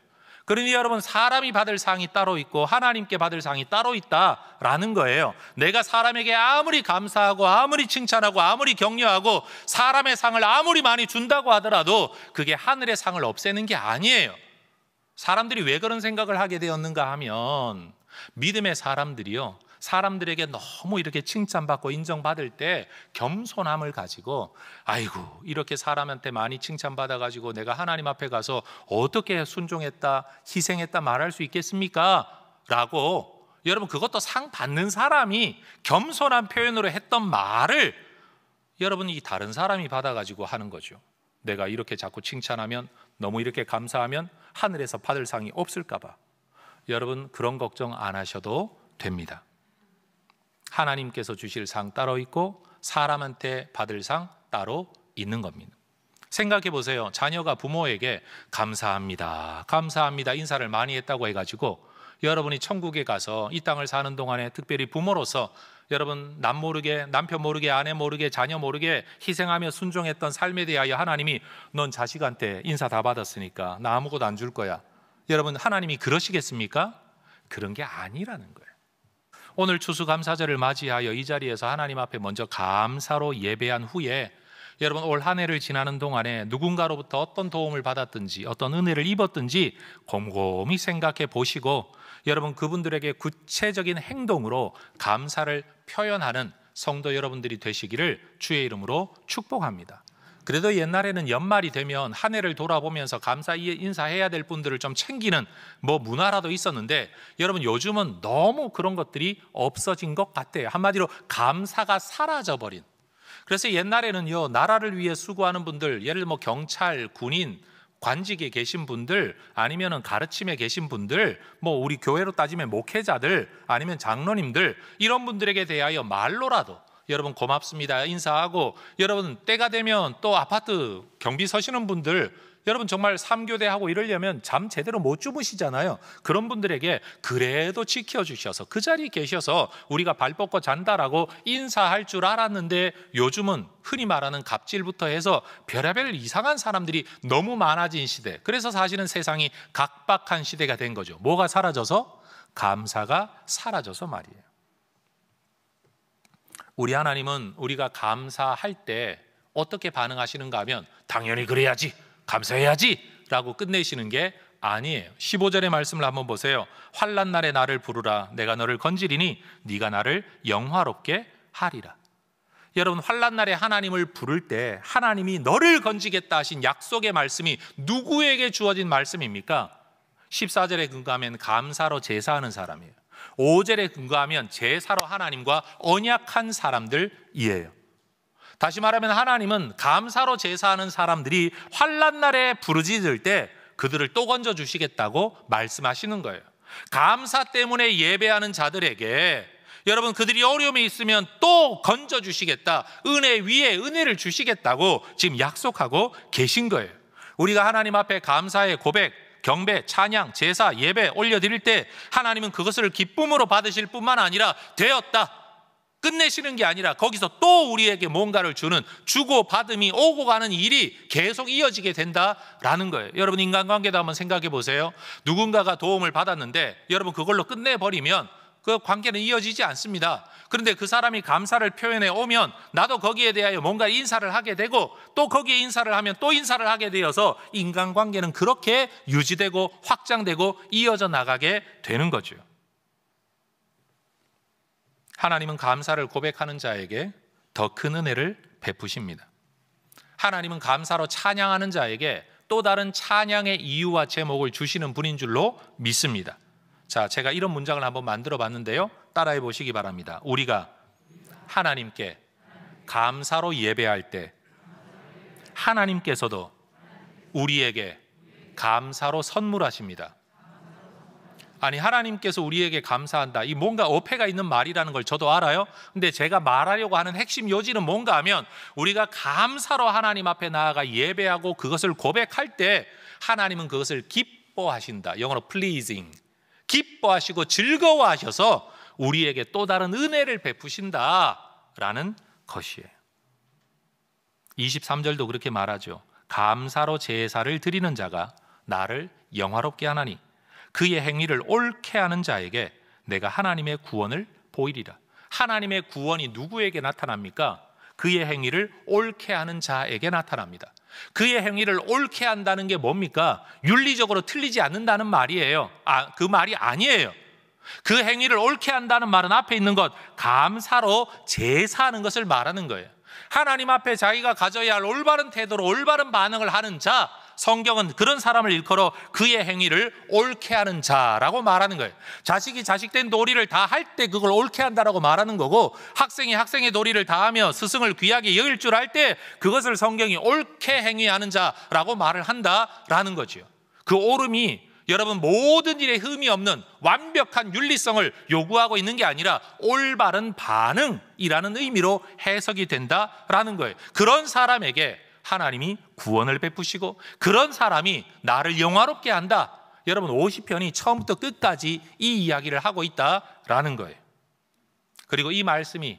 그러니 여러분, 사람이 받을 상이 따로 있고 하나님께 받을 상이 따로 있다라는 거예요. 내가 사람에게 아무리 감사하고 아무리 칭찬하고 아무리 격려하고 사람의 상을 아무리 많이 준다고 하더라도 그게 하늘의 상을 없애는 게 아니에요. 사람들이 왜 그런 생각을 하게 되었는가 하면, 믿음의 사람들이요, 사람들에게 너무 이렇게 칭찬받고 인정받을 때 겸손함을 가지고, 아이고 이렇게 사람한테 많이 칭찬받아가지고 내가 하나님 앞에 가서 어떻게 순종했다, 희생했다 말할 수 있겠습니까? 라고, 여러분, 그것도 상 받는 사람이 겸손한 표현으로 했던 말을 여러분이 다른 사람이 받아가지고 하는 거죠. 내가 이렇게 자꾸 칭찬하면, 너무 이렇게 감사하면 하늘에서 받을 상이 없을까 봐. 여러분, 그런 걱정 안 하셔도 됩니다. 하나님께서 주실 상 따로 있고 사람한테 받을 상 따로 있는 겁니다. 생각해 보세요. 자녀가 부모에게 감사합니다, 감사합니다 인사를 많이 했다고 해가지고 여러분이 천국에 가서 이 땅을 사는 동안에 특별히 부모로서 여러분, 남 모르게, 남편 모르게, 아내 모르게, 자녀 모르게 희생하며 순종했던 삶에 대하여 하나님이, 넌 자식한테 인사 다 받았으니까 나 아무것도 안 줄 거야. 여러분, 하나님이 그러시겠습니까? 그런 게 아니라는 거예요. 오늘 추수감사절을 맞이하여 이 자리에서 하나님 앞에 먼저 감사로 예배한 후에 여러분, 올 한 해를 지나는 동안에 누군가로부터 어떤 도움을 받았든지 어떤 은혜를 입었든지 곰곰이 생각해 보시고 여러분, 그분들에게 구체적인 행동으로 감사를 표현하는 성도 여러분들이 되시기를 주의 이름으로 축복합니다. 그래도 옛날에는 연말이 되면 한 해를 돌아보면서 감사 인사해야 될 분들을 좀 챙기는 문화라도 있었는데, 여러분, 요즘은 너무 그런 것들이 없어진 것 같아요. 한마디로 감사가 사라져버린. 그래서 옛날에는요, 나라를 위해 수고하는 분들, 예를 들어 경찰, 군인, 관직에 계신 분들, 아니면은 가르침에 계신 분들, 우리 교회로 따지면 목회자들, 아니면 장로님들, 이런 분들에게 대하여 말로라도 여러분 고맙습니다 인사하고, 여러분 때가 되면 또 아파트 경비 서시는 분들, 여러분 정말 3교대 하고 이러려면 잠 제대로 못 주무시잖아요. 그런 분들에게 그래도 지켜주셔서 그 자리에 계셔서 우리가 발 뻗고 잔다라고 인사할 줄 알았는데, 요즘은 흔히 말하는 갑질부터 해서 별의별 이상한 사람들이 너무 많아진 시대. 그래서 사실은 세상이 각박한 시대가 된 거죠. 뭐가 사라져서? 감사가 사라져서 말이에요. 우리 하나님은 우리가 감사할 때 어떻게 반응하시는가 하면, 당연히 그래야지, 감사해야지 라고 끝내시는 게 아니에요. 15절의 말씀을 한번 보세요. 환난 날에 나를 부르라. 내가 너를 건지리니 네가 나를 영화롭게 하리라. 여러분, 환난 날에 하나님을 부를 때 하나님이 너를 건지겠다 하신 약속의 말씀이 누구에게 주어진 말씀입니까? 14절에 근거하면 감사로 제사하는 사람이에요. 5절에 근거하면 제사로 하나님과 언약한 사람들이에요. 다시 말하면 하나님은 감사로 제사하는 사람들이 환난 날에 부르짖을 때 그들을 또 건져주시겠다고 말씀하시는 거예요. 감사 때문에 예배하는 자들에게 여러분 그들이 어려움이 있으면 또 건져주시겠다, 은혜 위에 은혜를 주시겠다고 지금 약속하고 계신 거예요. 우리가 하나님 앞에 감사의 고백, 경배, 찬양, 제사, 예배 올려드릴 때 하나님은 그것을 기쁨으로 받으실 뿐만 아니라 되었다, 끝내시는 게 아니라 거기서 또 우리에게 뭔가를 주는 주고받음이 오고 가는 일이 계속 이어지게 된다라는 거예요. 여러분 인간관계도 한번 생각해 보세요. 누군가가 도움을 받았는데 여러분 그걸로 끝내버리면 그 관계는 이어지지 않습니다. 그런데 그 사람이 감사를 표현해 오면 나도 거기에 대하여 뭔가 인사를 하게 되고 또 거기에 인사를 하면 또 인사를 하게 되어서 인간관계는 그렇게 유지되고 확장되고 이어져 나가게 되는 거죠. 하나님은 감사를 고백하는 자에게 더 큰 은혜를 베푸십니다. 하나님은 감사로 찬양하는 자에게 또 다른 찬양의 이유와 제목을 주시는 분인 줄로 믿습니다. 자, 제가 이런 문장을 한번 만들어 봤는데요. 따라해 보시기 바랍니다. 우리가 하나님께 감사로 예배할 때 하나님께서도 우리에게 감사로 선물하십니다. 아니, 하나님께서 우리에게 감사한다, 이 뭔가 어폐가 있는 말이라는 걸 저도 알아요. 근데 제가 말하려고 하는 핵심 요지는 뭔가 하면 우리가 감사로 하나님 앞에 나아가 예배하고 그것을 고백할 때 하나님은 그것을 기뻐하신다. 영어로 pleasing, 기뻐하시고 즐거워하셔서 우리에게 또 다른 은혜를 베푸신다라는 것이에요. 23절도 그렇게 말하죠. 감사로 제사를 드리는 자가 나를 영화롭게 하나니 그의 행위를 옳게 하는 자에게 내가 하나님의 구원을 보이리라. 하나님의 구원이 누구에게 나타납니까? 그의 행위를 옳게 하는 자에게 나타납니다. 그의 행위를 옳게 한다는 게 뭡니까? 윤리적으로 틀리지 않는다는 말이에요. 그 말이 아니에요. 그 행위를 옳게 한다는 말은 앞에 있는 것, 감사로 제사하는 것을 말하는 거예요. 하나님 앞에 자기가 가져야 할 올바른 태도로 올바른 반응을 하는 자, 성경은 그런 사람을 일컬어 그의 행위를 옳게 하는 자라고 말하는 거예요. 자식이 자식된 도리를 다 할 때 그걸 옳게 한다라고 말하는 거고, 학생이 학생의 도리를 다하며 스승을 귀하게 여길 줄 알 때 그것을 성경이 옳게 행위하는 자라고 말을 한다라는 거죠. 그 옳음이 여러분 모든 일에 흠이 없는 완벽한 윤리성을 요구하고 있는 게 아니라 올바른 반응이라는 의미로 해석이 된다라는 거예요. 그런 사람에게 하나님이 구원을 베푸시고 그런 사람이 나를 영화롭게 한다. 여러분 50편이 처음부터 끝까지 이 이야기를 하고 있다라는 거예요. 그리고 이 말씀이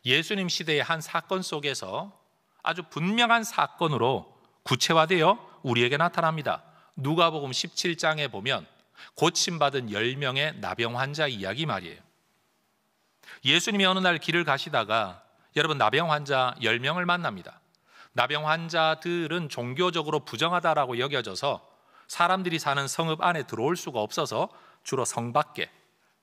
예수님 시대의 한 사건 속에서 아주 분명한 사건으로 구체화되어 우리에게 나타납니다. 누가복음 17장에 보면 고침받은 10명의 나병 환자 이야기 말이에요. 예수님이 어느 날 길을 가시다가 여러분 나병 환자 10명을 만납니다. 나병 환자들은 종교적으로 부정하다라고 여겨져서 사람들이 사는 성읍 안에 들어올 수가 없어서 주로 성 밖에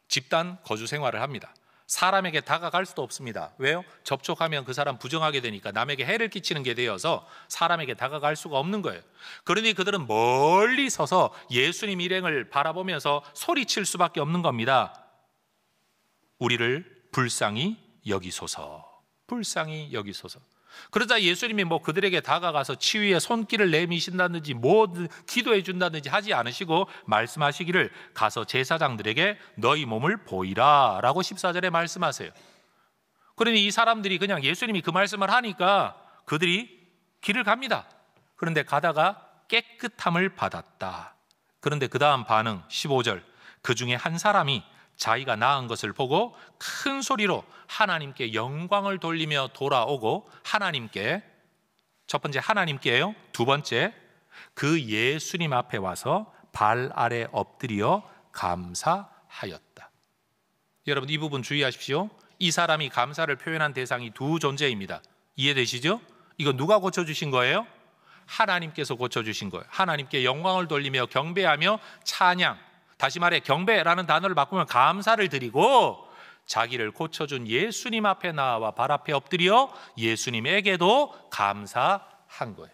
집단 거주 생활을 합니다. 사람에게 다가갈 수도 없습니다. 왜요? 접촉하면 그 사람 부정하게 되니까 남에게 해를 끼치는 게 되어서 사람에게 다가갈 수가 없는 거예요. 그러니 그들은 멀리 서서 예수님 일행을 바라보면서 소리칠 수밖에 없는 겁니다. 우리를 불쌍히 여기소서, 불쌍히 여기소서. 그러자 예수님이 그들에게 다가가서 치위에 손길을 내미신다든지 기도해 준다든지 하지 않으시고 말씀하시기를 가서 제사장들에게 너희 몸을 보이라 라고 14절에 말씀하세요. 그러니 이 사람들이 그냥 예수님이 그 말씀을 하니까 그들이 길을 갑니다. 그런데 가다가 깨끗함을 받았다. 그런데 그 다음 반응 15절, 그 중에 한 사람이 자기가 나은 것을 보고 큰 소리로 하나님께 영광을 돌리며 돌아오고 하나님께, 첫 번째 하나님께요, 두 번째 그 예수님 앞에 와서 발 아래 엎드려 감사하였다. 여러분 이 부분 주의하십시오. 이 사람이 감사를 표현한 대상이 두 존재입니다. 이해되시죠? 이거 누가 고쳐주신 거예요? 하나님께서 고쳐주신 거예요. 하나님께 영광을 돌리며 경배하며 찬양, 다시 말해 경배라는 단어를 바꾸면 감사를 드리고 자기를 고쳐준 예수님 앞에 나와 발 앞에 엎드려 예수님에게도 감사한 거예요.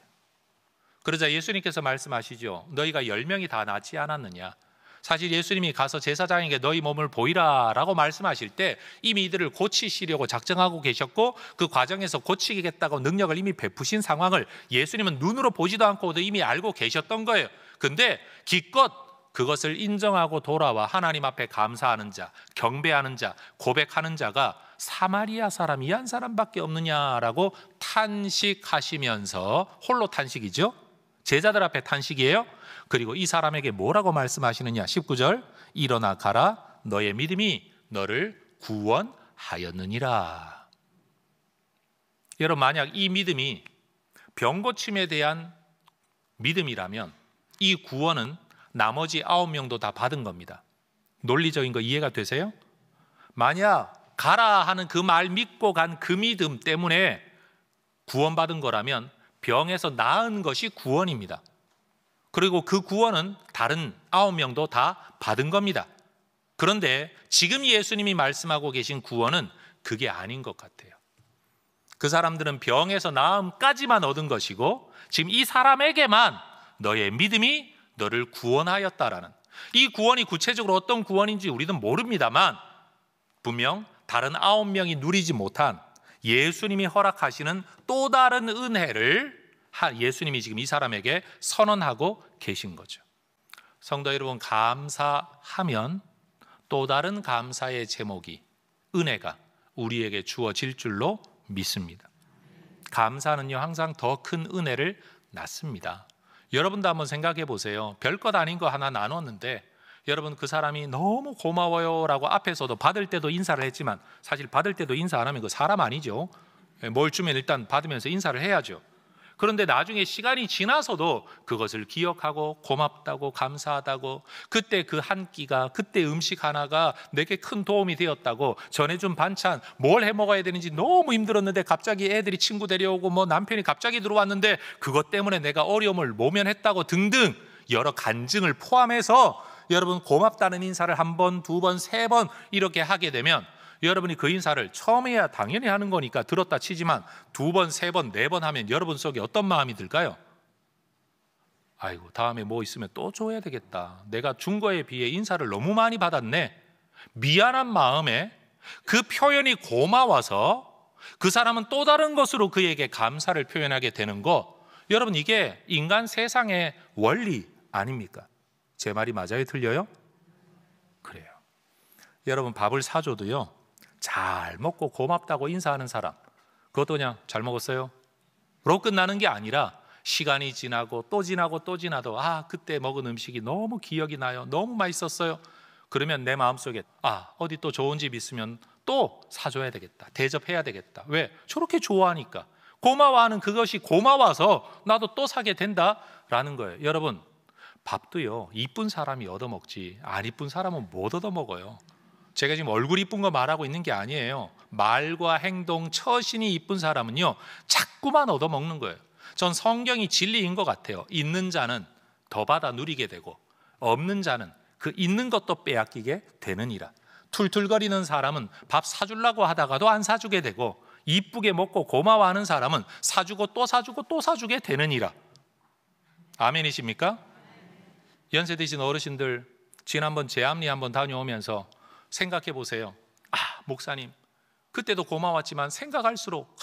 그러자 예수님께서 말씀하시죠. 너희가 10명이 다 낫지 않았느냐. 사실 예수님이 가서 제사장에게 너희 몸을 보이라 라고 말씀하실 때 이미 이들을 고치시려고 작정하고 계셨고 그 과정에서 고치겠다고 능력을 이미 베푸신 상황을 예수님은 눈으로 보지도 않고도 이미 알고 계셨던 거예요. 근데 기껏 그것을 인정하고 돌아와 하나님 앞에 감사하는 자, 경배하는 자, 고백하는 자가 사마리아 사람 이 한 사람밖에 없느냐라고 탄식하시면서, 홀로 탄식이죠. 제자들 앞에 탄식이에요. 그리고 이 사람에게 뭐라고 말씀하시느냐? 19절, 일어나 가라, 너의 믿음이 너를 구원하였느니라. 여러분, 만약 이 믿음이 병고침에 대한 믿음이라면 이 구원은 나머지 9명도 다 받은 겁니다. 논리적인 거 이해가 되세요? 만약 가라 하는 그 말 믿고 간 그 믿음 때문에 구원받은 거라면 병에서 나은 것이 구원입니다. 그리고 그 구원은 다른 9명도 다 받은 겁니다. 그런데 지금 예수님이 말씀하고 계신 구원은 그게 아닌 것 같아요. 그 사람들은 병에서 나음까지만 얻은 것이고, 지금 이 사람에게만 너의 믿음이 너를 구원하였다라는, 이 구원이 구체적으로 어떤 구원인지 우리는 모릅니다만 분명 다른 9명이 누리지 못한 예수님이 허락하시는 또 다른 은혜를 예수님이 지금 이 사람에게 선언하고 계신 거죠. 성도 여러분, 감사하면 또 다른 감사의 제목이, 은혜가 우리에게 주어질 줄로 믿습니다. 감사는요, 항상 더 큰 은혜를 낳습니다. 여러분도 한번 생각해 보세요. 별것 아닌 거 하나 나눴는데 여러분, 그 사람이 너무 고마워요 라고 앞에서도 받을 때도 인사를 했지만, 사실 받을 때도 인사 안 하면 그 사람 아니죠. 뭘 주면 일단 받으면서 인사를 해야죠. 그런데 나중에 시간이 지나서도 그것을 기억하고 고맙다고, 감사하다고, 그때 그 한 끼가, 그때 음식 하나가 내게 큰 도움이 되었다고, 전해준 반찬 뭘 해 먹어야 되는지 너무 힘들었는데 갑자기 애들이 친구 데려오고 뭐 남편이 갑자기 들어왔는데 그것 때문에 내가 어려움을 모면했다고 등등 여러 간증을 포함해서 여러분, 고맙다는 인사를 한 번, 두 번, 세 번 이렇게 하게 되면 여러분이 그 인사를 처음에야 당연히 하는 거니까 들었다 치지만 두 번, 세 번, 네 번 하면 여러분 속에 어떤 마음이 들까요? 아이고, 다음에 뭐 있으면 또 줘야 되겠다. 내가 준 거에 비해 인사를 너무 많이 받았네. 미안한 마음에 그 표현이 고마워서 그 사람은 또 다른 것으로 그에게 감사를 표현하게 되는 거, 여러분, 이게 인간 세상의 원리 아닙니까? 제 말이 맞아요? 틀려요? 그래요. 여러분, 밥을 사줘도요, 잘 먹고 고맙다고 인사하는 사람, 그것도 그냥 잘 먹었어요? 로 끝나는 게 아니라 시간이 지나고 또 지나고 또 지나도 그때 먹은 음식이 너무 기억이 나요. 너무 맛있었어요. 그러면 내 마음속에 어디 또 좋은 집 있으면 또 사줘야 되겠다. 대접해야 되겠다. 왜? 저렇게 좋아하니까. 고마워하는 그것이 고마워서 나도 또 사게 된다라는 거예요. 여러분, 밥도요, 이쁜 사람이 얻어먹지 안 이쁜 사람은 못 얻어먹어요. 제가 지금 얼굴 이쁜 거 말하고 있는 게 아니에요. 말과 행동, 처신이 이쁜 사람은요, 자꾸만 얻어먹는 거예요. 전 성경이 진리인 것 같아요. 있는 자는 더 받아 누리게 되고 없는 자는 그 있는 것도 빼앗기게 되느니라. 툴툴거리는 사람은 밥 사주려고 하다가도 안 사주게 되고, 이쁘게 먹고 고마워하는 사람은 사주고 또 사주고 또 사주게 되느니라. 아멘이십니까? 연세 드신 어르신들, 지난번 제암리 한번 다녀오면서 생각해 보세요. 목사님, 그때도 고마웠지만 생각할수록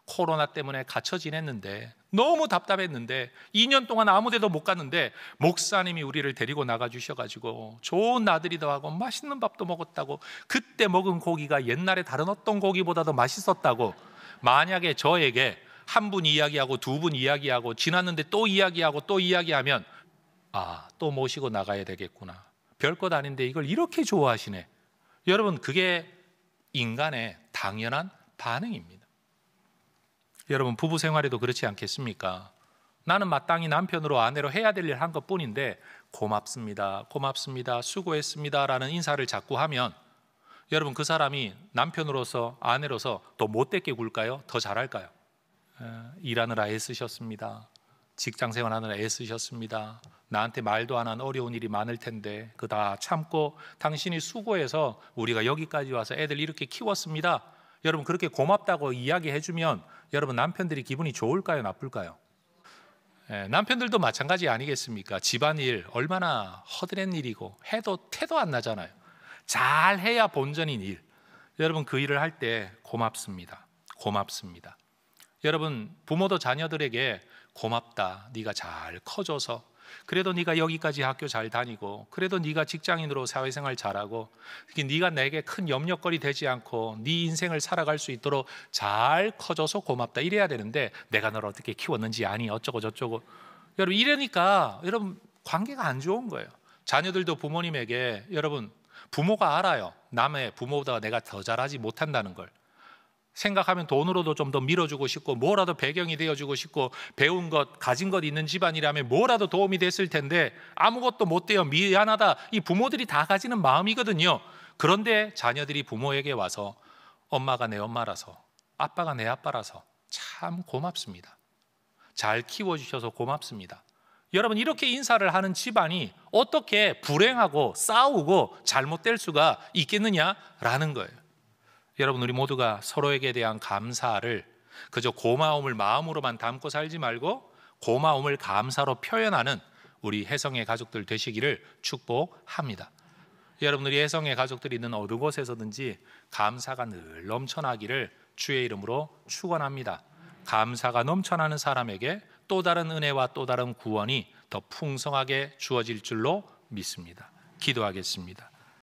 코로나 때문에 갇혀 지냈는데 너무 답답했는데 2년 동안 아무 데도 못 갔는데 목사님이 우리를 데리고 나가 주셔가지고 좋은 나들이도 하고 맛있는 밥도 먹었다고, 그때 먹은 고기가 옛날에 다른 어떤 고기보다도 맛있었다고, 만약에 저에게 한 분 이야기하고 두 분 이야기하고 지났는데 또 이야기하고 또 이야기하면 또 모시고 나가야 되겠구나. 별것 아닌데 이걸 이렇게 좋아하시네. 여러분, 그게 인간의 당연한 반응입니다. 여러분, 부부 생활에도 그렇지 않겠습니까? 나는 마땅히 남편으로 아내로 해야 될 일 한 것뿐인데 고맙습니다, 고맙습니다, 수고했습니다 라는 인사를 자꾸 하면 여러분, 그 사람이 남편으로서, 아내로서 더 못되게 굴까요? 더 잘할까요? 일하느라 애쓰셨습니다, 직장생활 하느라 애쓰셨습니다, 나한테 말도 안 한 어려운 일이 많을 텐데 그거 다 참고 당신이 수고해서 우리가 여기까지 와서 애들 이렇게 키웠습니다, 여러분, 그렇게 고맙다고 이야기해 주면 여러분, 남편들이 기분이 좋을까요? 나쁠까요? 남편들도 마찬가지 아니겠습니까? 집안일 얼마나 허드렛 일이고 해도 태도 안 나잖아요. 잘해야 본전인 일. 여러분, 그 일을 할 때 고맙습니다, 고맙습니다. 여러분, 부모도 자녀들에게 고맙다, 네가 잘 커줘서 그래도 네가 여기까지 학교 잘 다니고, 그래도 네가 직장인으로 사회생활 잘하고, 네가 내게 큰 염려거리 되지 않고 네 인생을 살아갈 수 있도록 잘 커져서 고맙다 이래야 되는데, 내가 너를 어떻게 키웠는지 아니 어쩌고 저쩌고. 여러분 이러니까 여러분 관계가 안 좋은 거예요. 자녀들도 부모님에게, 여러분 부모가 알아요. 남의 부모보다 내가 더 잘하지 못한다는 걸 생각하면 돈으로도 좀 더 밀어주고 싶고, 뭐라도 배경이 되어주고 싶고, 배운 것 가진 것 있는 집안이라면 뭐라도 도움이 됐을 텐데 아무것도 못 돼요, 미안하다, 이 부모들이 다 가지는 마음이거든요. 그런데 자녀들이 부모에게 와서 엄마가 내 엄마라서, 아빠가 내 아빠라서 참 고맙습니다, 잘 키워주셔서 고맙습니다, 여러분 이렇게 인사를 하는 집안이 어떻게 불행하고 싸우고 잘못될 수가 있겠느냐라는 거예요. 여러분 우리 모두가 서로에게 대한 감사를 그저 고마움을 마음으로만 담고 살지 말고 고마움을 감사로 표현하는 우리 혜성의 가족들 되시기를 축복합니다. 여러분 우리 혜성의 가족들이 있는 어느 곳에서든지 감사가 늘 넘쳐나기를 주의 이름으로 축원합니다. 감사가 넘쳐나는 사람에게 또 다른 은혜와 또 다른 구원이 더 풍성하게 주어질 줄로 믿습니다. 기도하겠습니다.